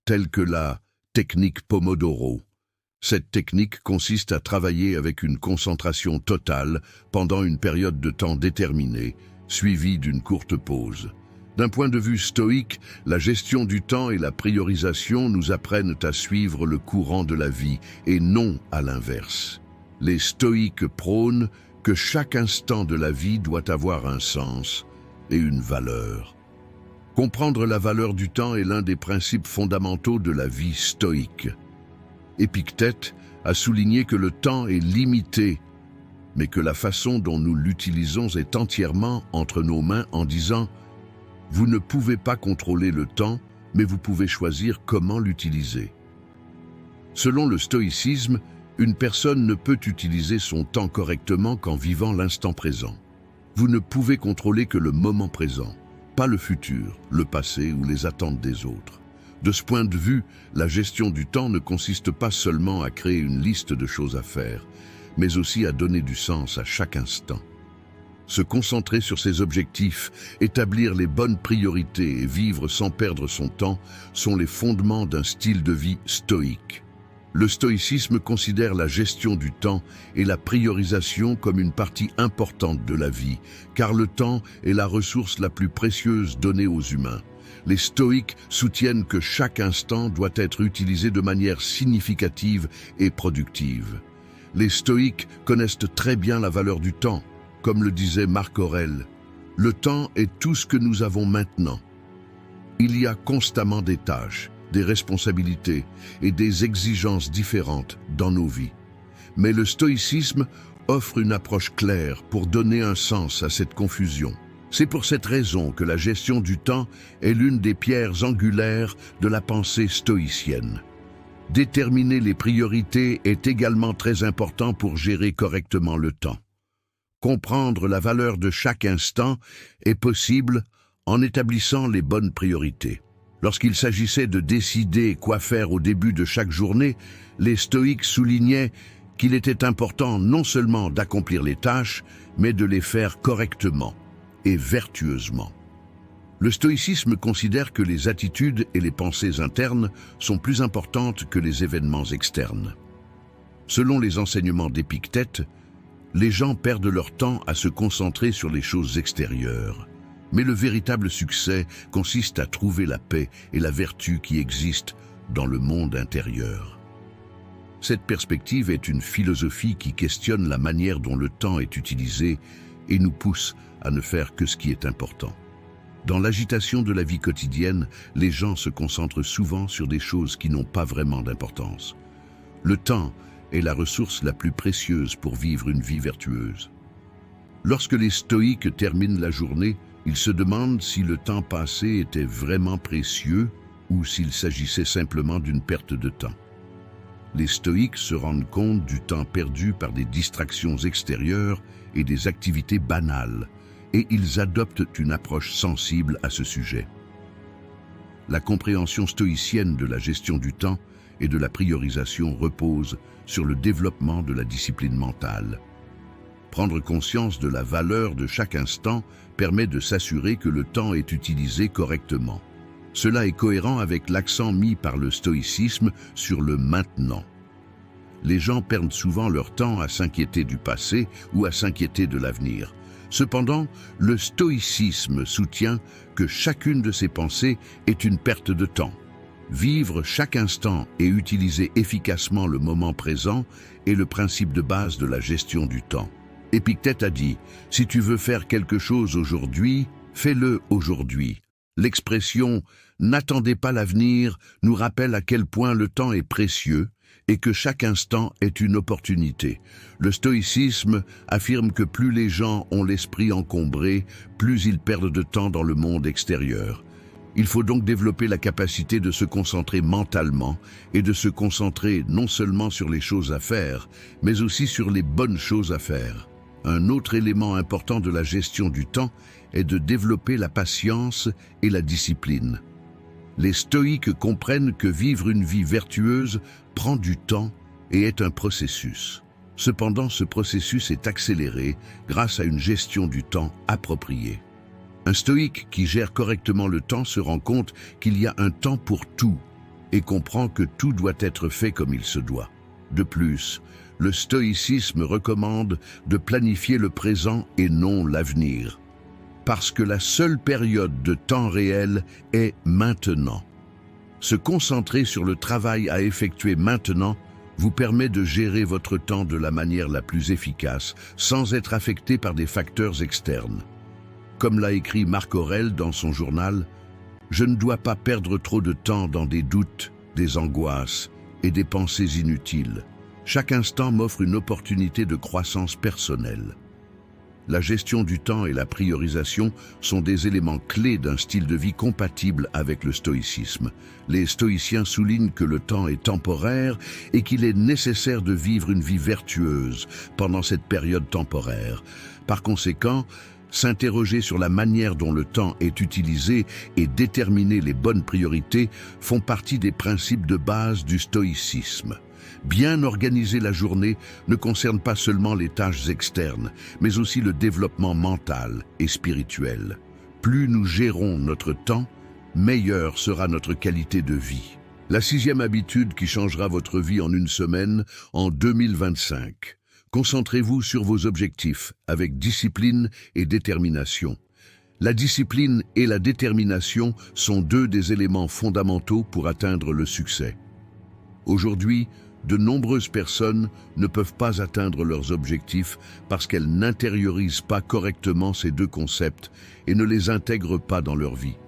telles que la technique Pomodoro. Cette technique consiste à travailler avec une concentration totale pendant une période de temps déterminée, suivie d'une courte pause. D'un point de vue stoïque, la gestion du temps et la priorisation nous apprennent à suivre le courant de la vie et non à l'inverse. Les stoïques prônent que chaque instant de la vie doit avoir un sens et une valeur. Comprendre la valeur du temps est l'un des principes fondamentaux de la vie stoïque. Épictète a souligné que le temps est limité, mais que la façon dont nous l'utilisons est entièrement entre nos mains en disant « Vous ne pouvez pas contrôler le temps, mais vous pouvez choisir comment l'utiliser. » Selon le stoïcisme, une personne ne peut utiliser son temps correctement qu'en vivant l'instant présent. Vous ne pouvez contrôler que le moment présent, pas le futur, le passé ou les attentes des autres. De ce point de vue, la gestion du temps ne consiste pas seulement à créer une liste de choses à faire, mais aussi à donner du sens à chaque instant. Se concentrer sur ses objectifs, établir les bonnes priorités et vivre sans perdre son temps sont les fondements d'un style de vie stoïque. Le stoïcisme considère la gestion du temps et la priorisation comme une partie importante de la vie, car le temps est la ressource la plus précieuse donnée aux humains. Les stoïques soutiennent que chaque instant doit être utilisé de manière significative et productive. Les stoïques connaissent très bien la valeur du temps. Comme le disait Marc Aurèle, « Le temps est tout ce que nous avons maintenant. » Il y a constamment des tâches, des responsabilités et des exigences différentes dans nos vies. Mais le stoïcisme offre une approche claire pour donner un sens à cette confusion. C'est pour cette raison que la gestion du temps est l'une des pierres angulaires de la pensée stoïcienne. Déterminer les priorités est également très important pour gérer correctement le temps. Comprendre la valeur de chaque instant est possible en établissant les bonnes priorités. Lorsqu'il s'agissait de décider quoi faire au début de chaque journée, les stoïques soulignaient qu'il était important non seulement d'accomplir les tâches, mais de les faire correctement et vertueusement. Le stoïcisme considère que les attitudes et les pensées internes sont plus importantes que les événements externes. Selon les enseignements d'Épictète, les gens perdent leur temps à se concentrer sur les choses extérieures. Mais le véritable succès consiste à trouver la paix et la vertu qui existent dans le monde intérieur. Cette perspective est une philosophie qui questionne la manière dont le temps est utilisé et nous pousse à ne faire que ce qui est important. Dans l'agitation de la vie quotidienne, les gens se concentrent souvent sur des choses qui n'ont pas vraiment d'importance. Le temps est la ressource la plus précieuse pour vivre une vie vertueuse. Lorsque les stoïques terminent la journée, ils se demandent si le temps passé était vraiment précieux ou s'il s'agissait simplement d'une perte de temps. Les stoïques se rendent compte du temps perdu par des distractions extérieures et des activités banales, et ils adoptent une approche sensible à ce sujet. La compréhension stoïcienne de la gestion du temps et de la priorisation repose sur le développement de la discipline mentale. Prendre conscience de la valeur de chaque instant permet de s'assurer que le temps est utilisé correctement. Cela est cohérent avec l'accent mis par le stoïcisme sur le maintenant. Les gens perdent souvent leur temps à s'inquiéter du passé ou à s'inquiéter de l'avenir. Cependant, le stoïcisme soutient que chacune de ces pensées est une perte de temps. Vivre chaque instant et utiliser efficacement le moment présent est le principe de base de la gestion du temps. Épictète a dit « Si tu veux faire quelque chose aujourd'hui, fais-le aujourd'hui ». L'expression « n'attendez pas l'avenir » nous rappelle à quel point le temps est précieux et que chaque instant est une opportunité. Le stoïcisme affirme que plus les gens ont l'esprit encombré, plus ils perdent de temps dans le monde extérieur. Il faut donc développer la capacité de se concentrer mentalement et de se concentrer non seulement sur les choses à faire, mais aussi sur les bonnes choses à faire. Un autre élément important de la gestion du temps est de développer la patience et la discipline. Les stoïques comprennent que vivre une vie vertueuse prend du temps et est un processus. Cependant, ce processus est accéléré grâce à une gestion du temps appropriée. Un stoïque qui gère correctement le temps se rend compte qu'il y a un temps pour tout et comprend que tout doit être fait comme il se doit. De plus, le stoïcisme recommande de planifier le présent et non l'avenir, parce que la seule période de temps réel est maintenant. Se concentrer sur le travail à effectuer maintenant vous permet de gérer votre temps de la manière la plus efficace, sans être affecté par des facteurs externes. Comme l'a écrit Marc Aurèle dans son journal, « Je ne dois pas perdre trop de temps dans des doutes, des angoisses et des pensées inutiles. Chaque instant m'offre une opportunité de croissance personnelle. » La gestion du temps et la priorisation sont des éléments clés d'un style de vie compatible avec le stoïcisme. Les stoïciens soulignent que le temps est temporaire et qu'il est nécessaire de vivre une vie vertueuse pendant cette période temporaire. Par conséquent, s'interroger sur la manière dont le temps est utilisé et déterminer les bonnes priorités font partie des principes de base du stoïcisme. Bien organiser la journée ne concerne pas seulement les tâches externes, mais aussi le développement mental et spirituel. Plus nous gérons notre temps, meilleure sera notre qualité de vie. La 6e habitude qui changera votre vie en une semaine, en 2025. Concentrez-vous sur vos objectifs avec discipline et détermination. La discipline et la détermination sont deux des éléments fondamentaux pour atteindre le succès. Aujourd'hui, de nombreuses personnes ne peuvent pas atteindre leurs objectifs parce qu'elles n'intériorisent pas correctement ces deux concepts et ne les intègrent pas dans leur vie.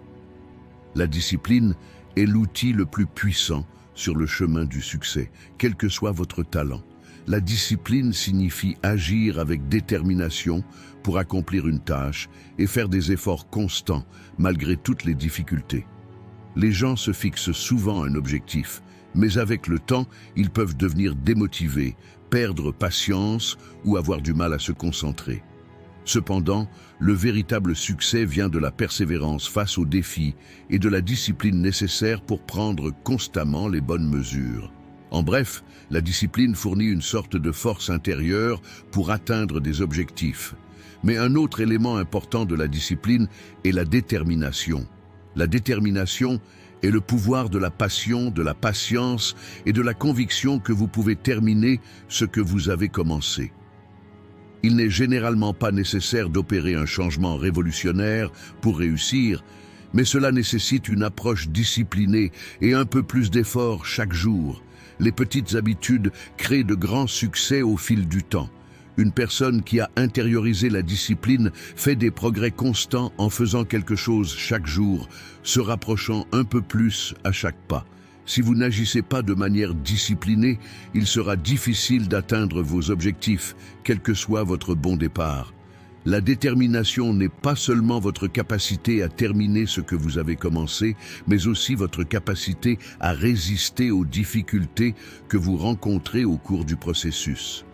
La discipline est l'outil le plus puissant sur le chemin du succès, quel que soit votre talent. la discipline signifie agir avec détermination pour accomplir une tâche et faire des efforts constants malgré toutes les difficultés. Les gens se fixent souvent un objectif, mais avec le temps, ils peuvent devenir démotivés, perdre patience ou avoir du mal à se concentrer. Cependant, le véritable succès vient de la persévérance face aux défis et de la discipline nécessaire pour prendre constamment les bonnes mesures. En bref, la discipline fournit une sorte de force intérieure pour atteindre des objectifs. Mais un autre élément important de la discipline est la détermination. La détermination est le pouvoir de la passion, de la patience et de la conviction que vous pouvez terminer ce que vous avez commencé. Il n'est généralement pas nécessaire d'opérer un changement révolutionnaire pour réussir, mais cela nécessite une approche disciplinée et un peu plus d'efforts chaque jour. Les petites habitudes créent de grands succès au fil du temps. Une personne qui a intériorisé la discipline fait des progrès constants en faisant quelque chose chaque jour, se rapprochant un peu plus à chaque pas. Si vous n'agissez pas de manière disciplinée, il sera difficile d'atteindre vos objectifs, quel que soit votre bon départ. La détermination n'est pas seulement votre capacité à terminer ce que vous avez commencé, mais aussi votre capacité à résister aux difficultés que vous rencontrez au cours du processus.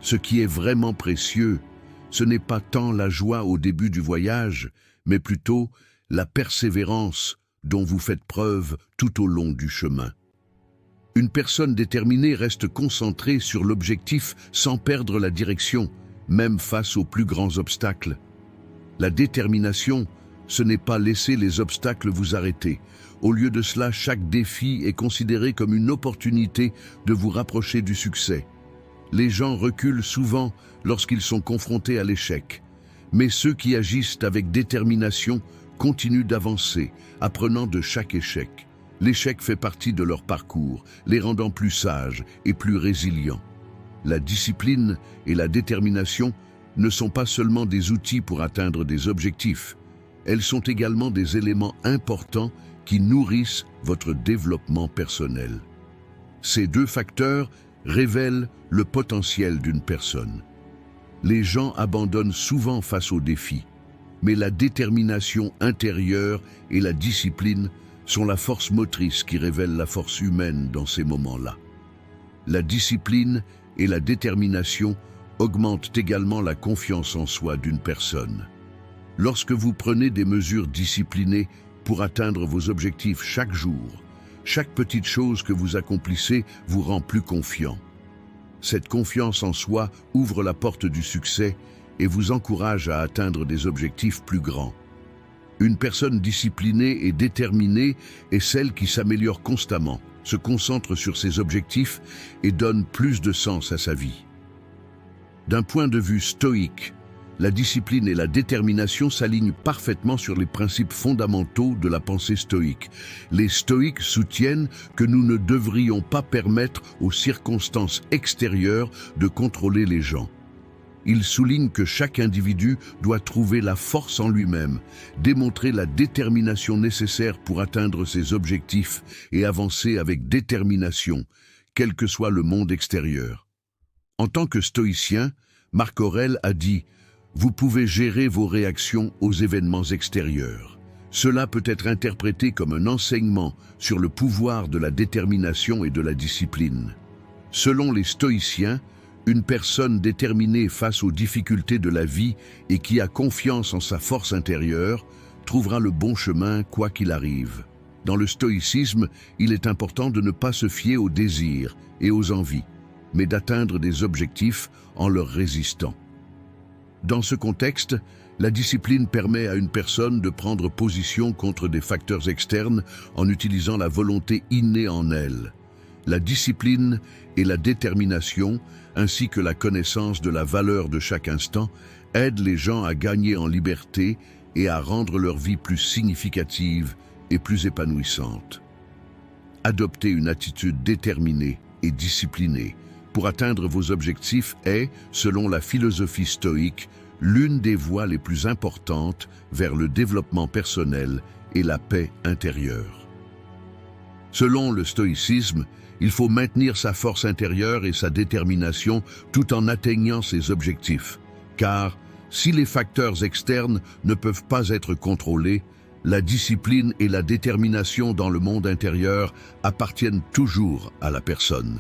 Ce qui est vraiment précieux, ce n'est pas tant la joie au début du voyage, mais plutôt la persévérance dont vous faites preuve tout au long du chemin. Une personne déterminée reste concentrée sur l'objectif sans perdre la direction, même face aux plus grands obstacles. La détermination, ce n'est pas laisser les obstacles vous arrêter. Au lieu de cela, chaque défi est considéré comme une opportunité de vous rapprocher du succès. Les gens reculent souvent lorsqu'ils sont confrontés à l'échec, mais ceux qui agissent avec détermination continuent d'avancer, apprenant de chaque échec. L'échec fait partie de leur parcours, les rendant plus sages et plus résilients. La discipline et la détermination ne sont pas seulement des outils pour atteindre des objectifs, elles sont également des éléments importants qui nourrissent votre développement personnel. Ces deux facteurs révèlent le potentiel d'une personne. Les gens abandonnent souvent face aux défis, mais la détermination intérieure et la discipline sont la force motrice qui révèle la force humaine dans ces moments-là. La discipline et la détermination augmentent également la confiance en soi d'une personne. Lorsque vous prenez des mesures disciplinées pour atteindre vos objectifs chaque jour, chaque petite chose que vous accomplissez vous rend plus confiant. Cette confiance en soi ouvre la porte du succès et vous encourage à atteindre des objectifs plus grands. Une personne disciplinée et déterminée est celle qui s'améliore constamment, se concentre sur ses objectifs et donne plus de sens à sa vie. D'un point de vue stoïque, la discipline et la détermination s'alignent parfaitement sur les principes fondamentaux de la pensée stoïque. Les stoïques soutiennent que nous ne devrions pas permettre aux circonstances extérieures de contrôler les gens. Ils soulignent que chaque individu doit trouver la force en lui-même, démontrer la détermination nécessaire pour atteindre ses objectifs et avancer avec détermination, quel que soit le monde extérieur. En tant que stoïcien, Marc Aurèle a dit « Vous pouvez gérer vos réactions aux événements extérieurs ». Cela peut être interprété comme un enseignement sur le pouvoir de la détermination et de la discipline. Selon les stoïciens, une personne déterminée face aux difficultés de la vie et qui a confiance en sa force intérieure trouvera le bon chemin quoi qu'il arrive. Dans le stoïcisme, il est important de ne pas se fier aux désirs et aux envies, mais d'atteindre des objectifs en leur résistant. Dans ce contexte, la discipline permet à une personne de prendre position contre des facteurs externes en utilisant la volonté innée en elle. La discipline et la détermination, ainsi que la connaissance de la valeur de chaque instant, aident les gens à gagner en liberté et à rendre leur vie plus significative et plus épanouissante. Adopter une attitude déterminée et disciplinée pour atteindre vos objectifs est, selon la philosophie stoïque, l'une des voies les plus importantes vers le développement personnel et la paix intérieure. Selon le stoïcisme, il faut maintenir sa force intérieure et sa détermination tout en atteignant ses objectifs. Car si les facteurs externes ne peuvent pas être contrôlés, la discipline et la détermination dans le monde intérieur appartiennent toujours à la personne.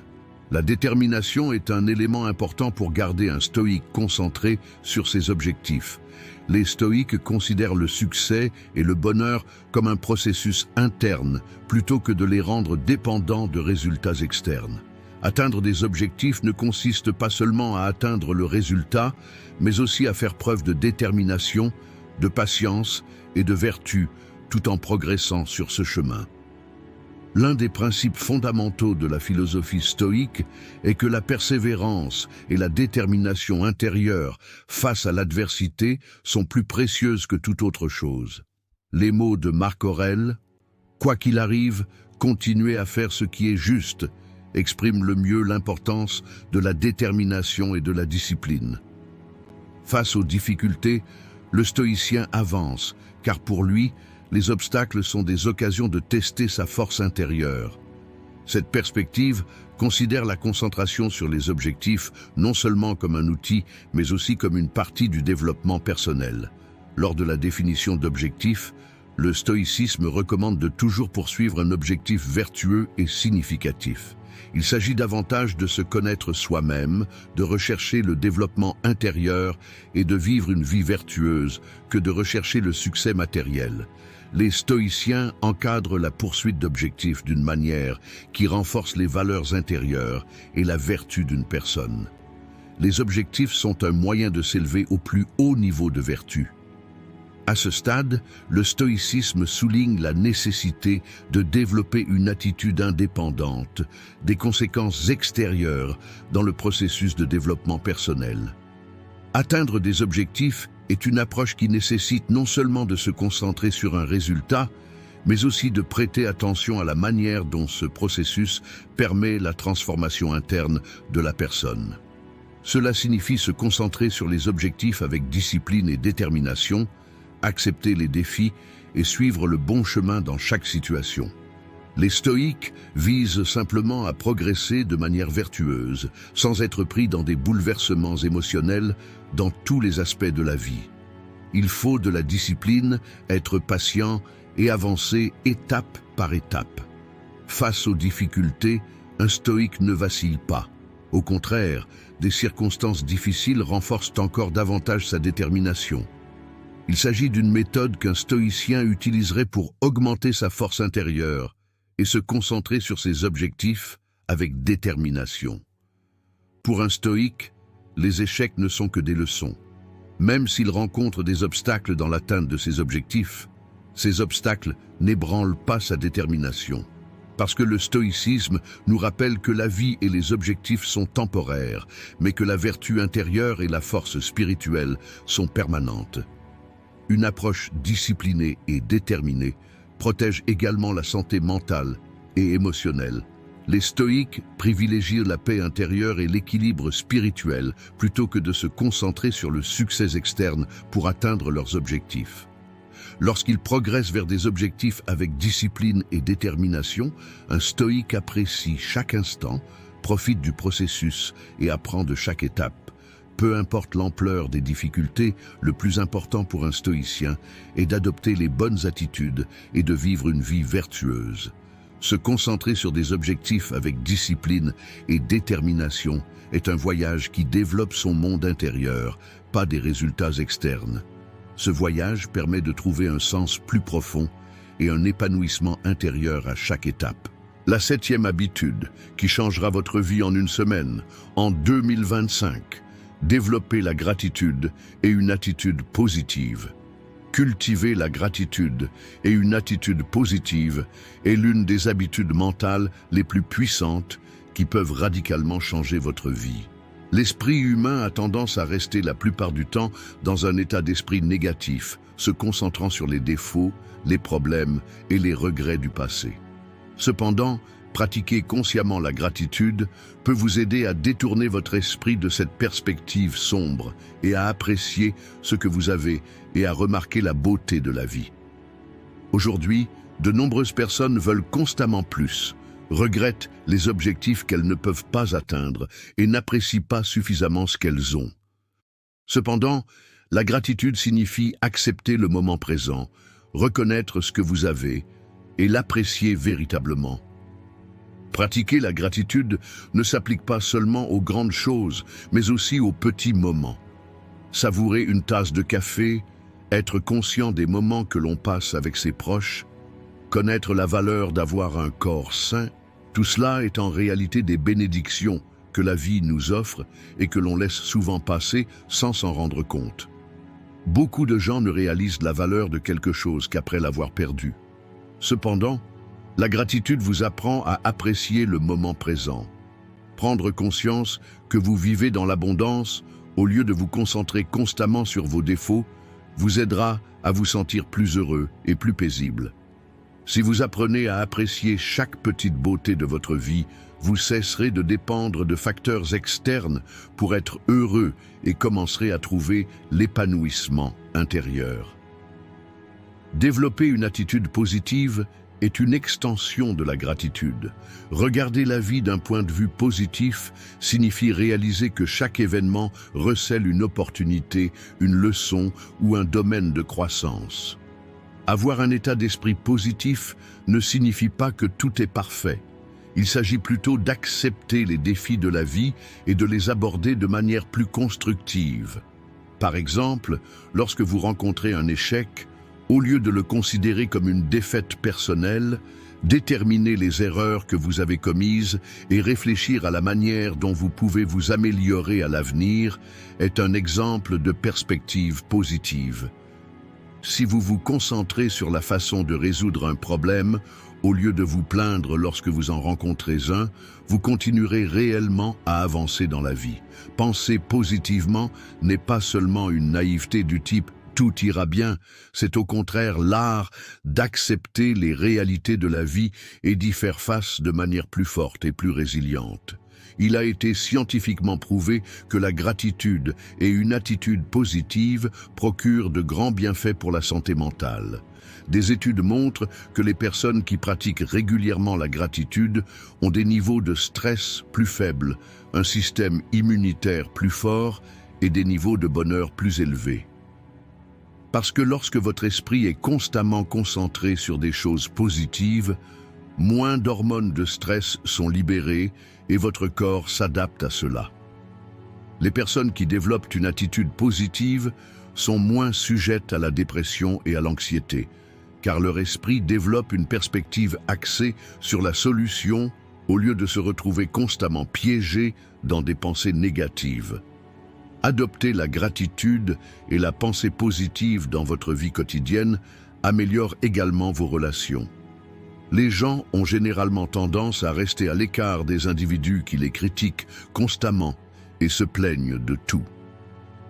La détermination est un élément important pour garder un stoïque concentré sur ses objectifs. Les stoïques considèrent le succès et le bonheur comme un processus interne plutôt que de les rendre dépendants de résultats externes. Atteindre des objectifs ne consiste pas seulement à atteindre le résultat, mais aussi à faire preuve de détermination, de patience et de vertu, tout en progressant sur ce chemin. L'un des principes fondamentaux de la philosophie stoïque est que la persévérance et la détermination intérieure face à l'adversité sont plus précieuses que toute autre chose. Les mots de Marc Aurèle, « Quoi qu'il arrive, continuez à faire ce qui est juste », expriment le mieux l'importance de la détermination et de la discipline. Face aux difficultés, le stoïcien avance, car pour lui, les obstacles sont des occasions de tester sa force intérieure. Cette perspective considère la concentration sur les objectifs non seulement comme un outil, mais aussi comme une partie du développement personnel. Lors de la définition d'objectifs, le stoïcisme recommande de toujours poursuivre un objectif vertueux et significatif. Il s'agit davantage de se connaître soi-même, de rechercher le développement intérieur et de vivre une vie vertueuse que de rechercher le succès matériel. Les stoïciens encadrent la poursuite d'objectifs d'une manière qui renforce les valeurs intérieures et la vertu d'une personne. Les objectifs sont un moyen de s'élever au plus haut niveau de vertu. À ce stade, le stoïcisme souligne la nécessité de développer une attitude indépendante des conséquences extérieures dans le processus de développement personnel. Atteindre des objectifs est une approche qui nécessite non seulement de se concentrer sur un résultat, mais aussi de prêter attention à la manière dont ce processus permet la transformation interne de la personne. Cela signifie se concentrer sur les objectifs avec discipline et détermination, accepter les défis et suivre le bon chemin dans chaque situation. Les stoïques visent simplement à progresser de manière vertueuse, sans être pris dans des bouleversements émotionnels dans tous les aspects de la vie. Il faut de la discipline, être patient et avancer étape par étape. Face aux difficultés, un stoïque ne vacille pas. Au contraire, des circonstances difficiles renforcent encore davantage sa détermination. Il s'agit d'une méthode qu'un stoïcien utiliserait pour augmenter sa force intérieure et se concentrer sur ses objectifs avec détermination. Pour un stoïque, les échecs ne sont que des leçons. Même s'il rencontre des obstacles dans l'atteinte de ses objectifs, ces obstacles n'ébranlent pas sa détermination. Parce que le stoïcisme nous rappelle que la vie et les objectifs sont temporaires, mais que la vertu intérieure et la force spirituelle sont permanentes. Une approche disciplinée et déterminée protège également la santé mentale et émotionnelle. Les stoïques privilégient la paix intérieure et l'équilibre spirituel plutôt que de se concentrer sur le succès externe pour atteindre leurs objectifs. Lorsqu'ils progressent vers des objectifs avec discipline et détermination, un stoïque apprécie chaque instant, profite du processus et apprend de chaque étape. Peu importe l'ampleur des difficultés, le plus important pour un stoïcien est d'adopter les bonnes attitudes et de vivre une vie vertueuse. Se concentrer sur des objectifs avec discipline et détermination est un voyage qui développe son monde intérieur, pas des résultats externes. Ce voyage permet de trouver un sens plus profond et un épanouissement intérieur à chaque étape. La 7e habitude, qui changera votre vie en une semaine, en 2025. Développer la gratitude et une attitude positive. Cultiver la gratitude et une attitude positive est l'une des habitudes mentales les plus puissantes qui peuvent radicalement changer votre vie. L'esprit humain a tendance à rester la plupart du temps dans un état d'esprit négatif, se concentrant sur les défauts, les problèmes et les regrets du passé. Cependant, pratiquer consciemment la gratitude peut vous aider à détourner votre esprit de cette perspective sombre et à apprécier ce que vous avez et à remarquer la beauté de la vie. Aujourd'hui, De nombreuses personnes veulent constamment plus, regrettent les objectifs qu'elles ne peuvent pas atteindre et n'apprécient pas suffisamment ce qu'elles ont. Cependant, la gratitude signifie accepter le moment présent, reconnaître ce que vous avez et l'apprécier véritablement. Pratiquer la gratitude ne s'applique pas seulement aux grandes choses, mais aussi aux petits moments. Savourer une tasse de café, être conscient des moments que l'on passe avec ses proches, connaître la valeur d'avoir un corps sain, tout cela est en réalité des bénédictions que la vie nous offre et que l'on laisse souvent passer sans s'en rendre compte. Beaucoup de gens ne réalisent la valeur de quelque chose qu'après l'avoir perdu. Cependant, la gratitude vous apprend à apprécier le moment présent. Prendre conscience que vous vivez dans l'abondance, au lieu de vous concentrer constamment sur vos défauts, vous aidera à vous sentir plus heureux et plus paisible. Si vous apprenez à apprécier chaque petite beauté de votre vie, vous cesserez de dépendre de facteurs externes pour être heureux et commencerez à trouver l'épanouissement intérieur. Développer une attitude positive est une extension de la gratitude. Regarder la vie d'un point de vue positif signifie réaliser que chaque événement recèle une opportunité, une leçon ou un domaine de croissance. Avoir un état d'esprit positif ne signifie pas que tout est parfait. Il s'agit plutôt d'accepter les défis de la vie et de les aborder de manière plus constructive. Par exemple, lorsque vous rencontrez un échec, au lieu de le considérer comme une défaite personnelle, déterminez les erreurs que vous avez commises et réfléchir à la manière dont vous pouvez vous améliorer à l'avenir est un exemple de perspective positive. Si vous vous concentrez sur la façon de résoudre un problème, au lieu de vous plaindre lorsque vous en rencontrez un, vous continuerez réellement à avancer dans la vie. Penser positivement n'est pas seulement une naïveté du type « tout ira bien », c'est au contraire l'art d'accepter les réalités de la vie et d'y faire face de manière plus forte et plus résiliente. Il a été scientifiquement prouvé que la gratitude et une attitude positive procurent de grands bienfaits pour la santé mentale. Des études montrent que les personnes qui pratiquent régulièrement la gratitude ont des niveaux de stress plus faibles, un système immunitaire plus fort et des niveaux de bonheur plus élevés. Parce que lorsque votre esprit est constamment concentré sur des choses positives, moins d'hormones de stress sont libérées et votre corps s'adapte à cela. Les personnes qui développent une attitude positive sont moins sujettes à la dépression et à l'anxiété, car leur esprit développe une perspective axée sur la solution au lieu de se retrouver constamment piégé dans des pensées négatives. Adopter la gratitude et la pensée positive dans votre vie quotidienne améliore également vos relations. Les gens ont généralement tendance à rester à l'écart des individus qui les critiquent constamment et se plaignent de tout.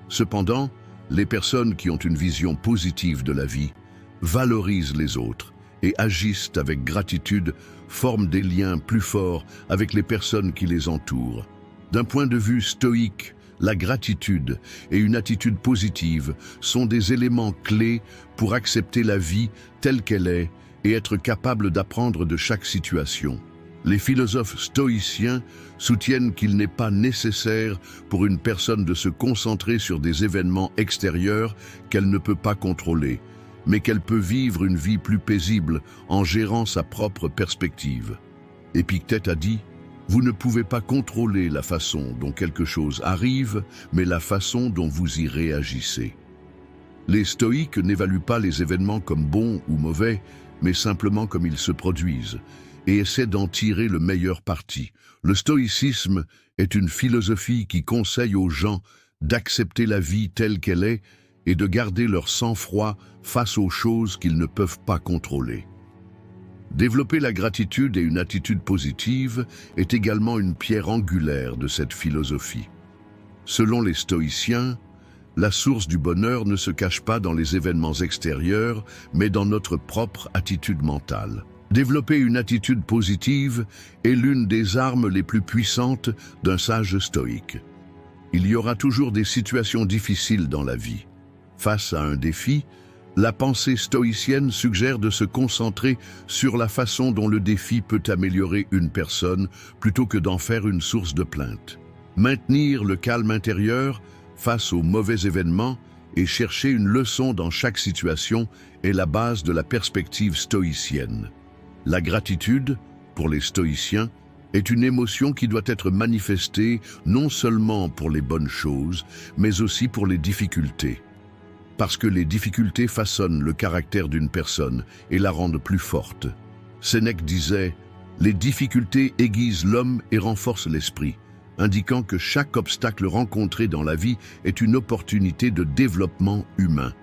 Cependant, les personnes qui ont une vision positive de la vie valorisent les autres et agissent avec gratitude, forment des liens plus forts avec les personnes qui les entourent. D'un point de vue stoïque, la gratitude et une attitude positive sont des éléments clés pour accepter la vie telle qu'elle est et être capable d'apprendre de chaque situation. Les philosophes stoïciens soutiennent qu'il n'est pas nécessaire pour une personne de se concentrer sur des événements extérieurs qu'elle ne peut pas contrôler, mais qu'elle peut vivre une vie plus paisible en gérant sa propre perspective. Épictète a dit « Vous ne pouvez pas contrôler la façon dont quelque chose arrive, mais la façon dont vous y réagissez. » Les stoïques n'évaluent pas les événements comme bons ou mauvais, mais simplement comme ils se produisent, et essaient d'en tirer le meilleur parti. Le stoïcisme est une philosophie qui conseille aux gens d'accepter la vie telle qu'elle est et de garder leur sang-froid face aux choses qu'ils ne peuvent pas contrôler. Développer la gratitude et une attitude positive est également une pierre angulaire de cette philosophie. Selon les stoïciens, la source du bonheur ne se cache pas dans les événements extérieurs, mais dans notre propre attitude mentale. Développer une attitude positive est l'une des armes les plus puissantes d'un sage stoïque. Il y aura toujours des situations difficiles dans la vie. Face à un défi, La pensée stoïcienne suggère de se concentrer sur la façon dont le défi peut améliorer une personne plutôt que d'en faire une source de plainte. Maintenir le calme intérieur face aux mauvais événements et chercher une leçon dans chaque situation est la base de la perspective stoïcienne. La gratitude, pour les stoïciens, est une émotion qui doit être manifestée non seulement pour les bonnes choses, mais aussi pour les difficultés. Parce que les difficultés façonnent le caractère d'une personne et la rendent plus forte. Sénèque disait « Les difficultés aiguisent l'homme et renforcent l'esprit », indiquant que chaque obstacle rencontré dans la vie est une opportunité de développement humain.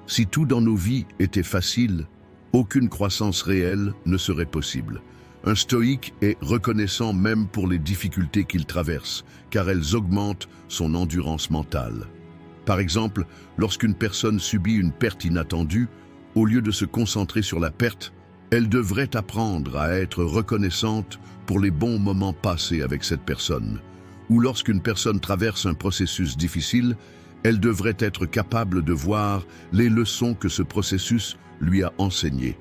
Si tout dans nos vies était facile, aucune croissance réelle ne serait possible. Un stoïque est reconnaissant même pour les difficultés qu'il traverse, car elles augmentent son endurance mentale. Par exemple, lorsqu'une personne subit une perte inattendue, au lieu de se concentrer sur la perte, elle devrait apprendre à être reconnaissante pour les bons moments passés avec cette personne. Ou lorsqu'une personne traverse un processus difficile, elle devrait être capable de voir les leçons que ce processus lui a enseignées.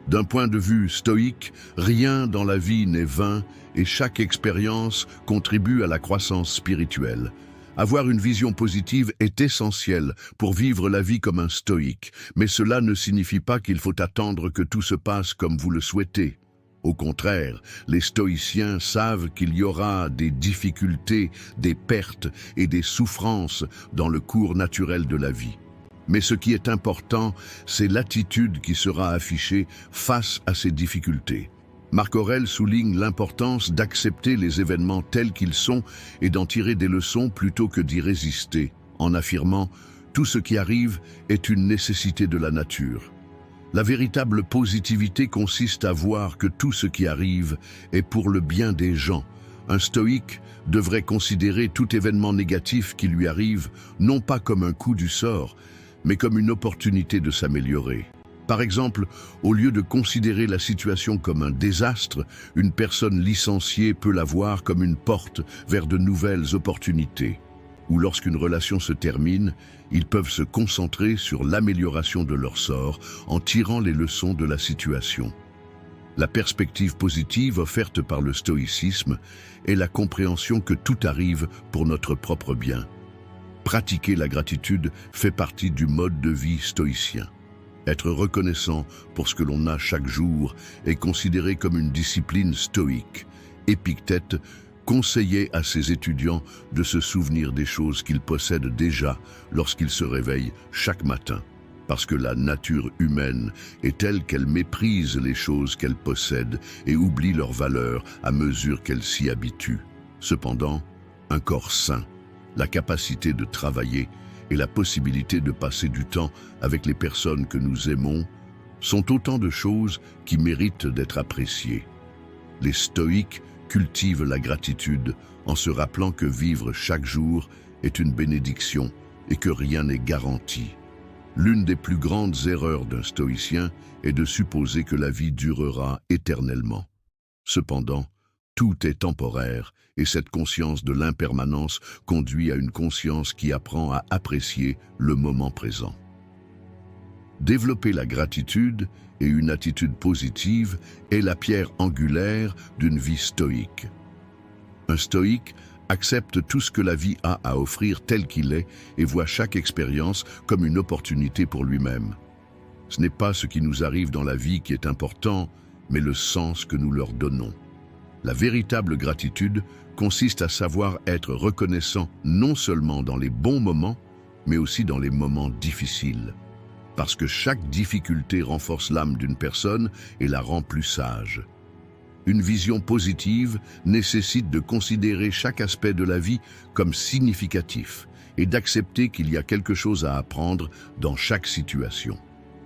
D'un point de vue stoïque, rien dans la vie n'est vain et chaque expérience contribue à la croissance spirituelle. Avoir une vision positive est essentiel pour vivre la vie comme un stoïque, mais cela ne signifie pas qu'il faut attendre que tout se passe comme vous le souhaitez. Au contraire, les stoïciens savent qu'il y aura des difficultés, des pertes et des souffrances dans le cours naturel de la vie. Mais ce qui est important, c'est l'attitude qui sera affichée face à ces difficultés. Marc Aurèle souligne l'importance d'accepter les événements tels qu'ils sont et d'en tirer des leçons plutôt que d'y résister, en affirmant « tout ce qui arrive est une nécessité de la nature ». La véritable positivité consiste à voir que tout ce qui arrive est pour le bien des gens. Un stoïque devrait considérer tout événement négatif qui lui arrive non pas comme un coup du sort, mais comme une opportunité de s'améliorer. Par exemple, au lieu de considérer la situation comme un désastre, une personne licenciée peut la voir comme une porte vers de nouvelles opportunités. Ou lorsqu'une relation se termine, ils peuvent se concentrer sur l'amélioration de leur sort en tirant les leçons de la situation. La perspective positive offerte par le stoïcisme est la compréhension que tout arrive pour notre propre bien. Pratiquer la gratitude fait partie du mode de vie stoïcien. Être reconnaissant pour ce que l'on a chaque jour est considéré comme une discipline stoïque. Épictète conseillait à ses étudiants de se souvenir des choses qu'ils possèdent déjà lorsqu'ils se réveillent chaque matin, parce que la nature humaine est telle qu'elle méprise les choses qu'elle possède et oublie leur valeur à mesure qu'elle s'y habitue. Cependant, un corps sain, la capacité de travailler et la possibilité de passer du temps avec les personnes que nous aimons sont autant de choses qui méritent d'être appréciées. Les stoïques cultivent la gratitude en se rappelant que vivre chaque jour est une bénédiction et que rien n'est garanti. L'une des plus grandes erreurs d'un stoïcien est de supposer que la vie durera éternellement. Cependant, tout est temporaire et cette conscience de l'impermanence conduit à une conscience qui apprend à apprécier le moment présent. Développer la gratitude et une attitude positive est la pierre angulaire d'une vie stoïque. Un stoïque accepte tout ce que la vie a à offrir tel qu'il est et voit chaque expérience comme une opportunité pour lui-même. Ce n'est pas ce qui nous arrive dans la vie qui est important, mais le sens que nous leur donnons. La véritable gratitude consiste à savoir être reconnaissant non seulement dans les bons moments, mais aussi dans les moments difficiles. Parce que chaque difficulté renforce l'âme d'une personne et la rend plus sage. Une vision positive nécessite de considérer chaque aspect de la vie comme significatif et d'accepter qu'il y a quelque chose à apprendre dans chaque situation.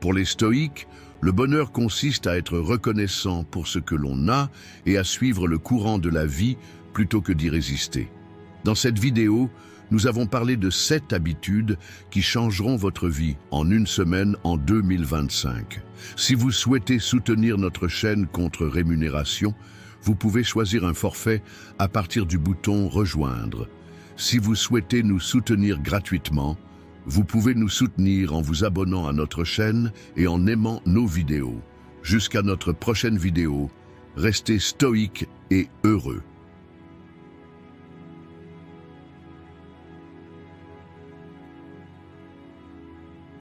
Pour les stoïques, le bonheur consiste à être reconnaissant pour ce que l'on a et à suivre le courant de la vie plutôt que d'y résister. Dans cette vidéo, nous avons parlé de 7 habitudes qui changeront votre vie en une semaine en 2025. Si vous souhaitez soutenir notre chaîne contre rémunération, vous pouvez choisir un forfait à partir du bouton « Rejoindre ». Si vous souhaitez nous soutenir gratuitement, Vous pouvez nous soutenir en vous abonnant à notre chaîne et en aimant nos vidéos. Jusqu'à notre prochaine vidéo, restez stoïques et heureux.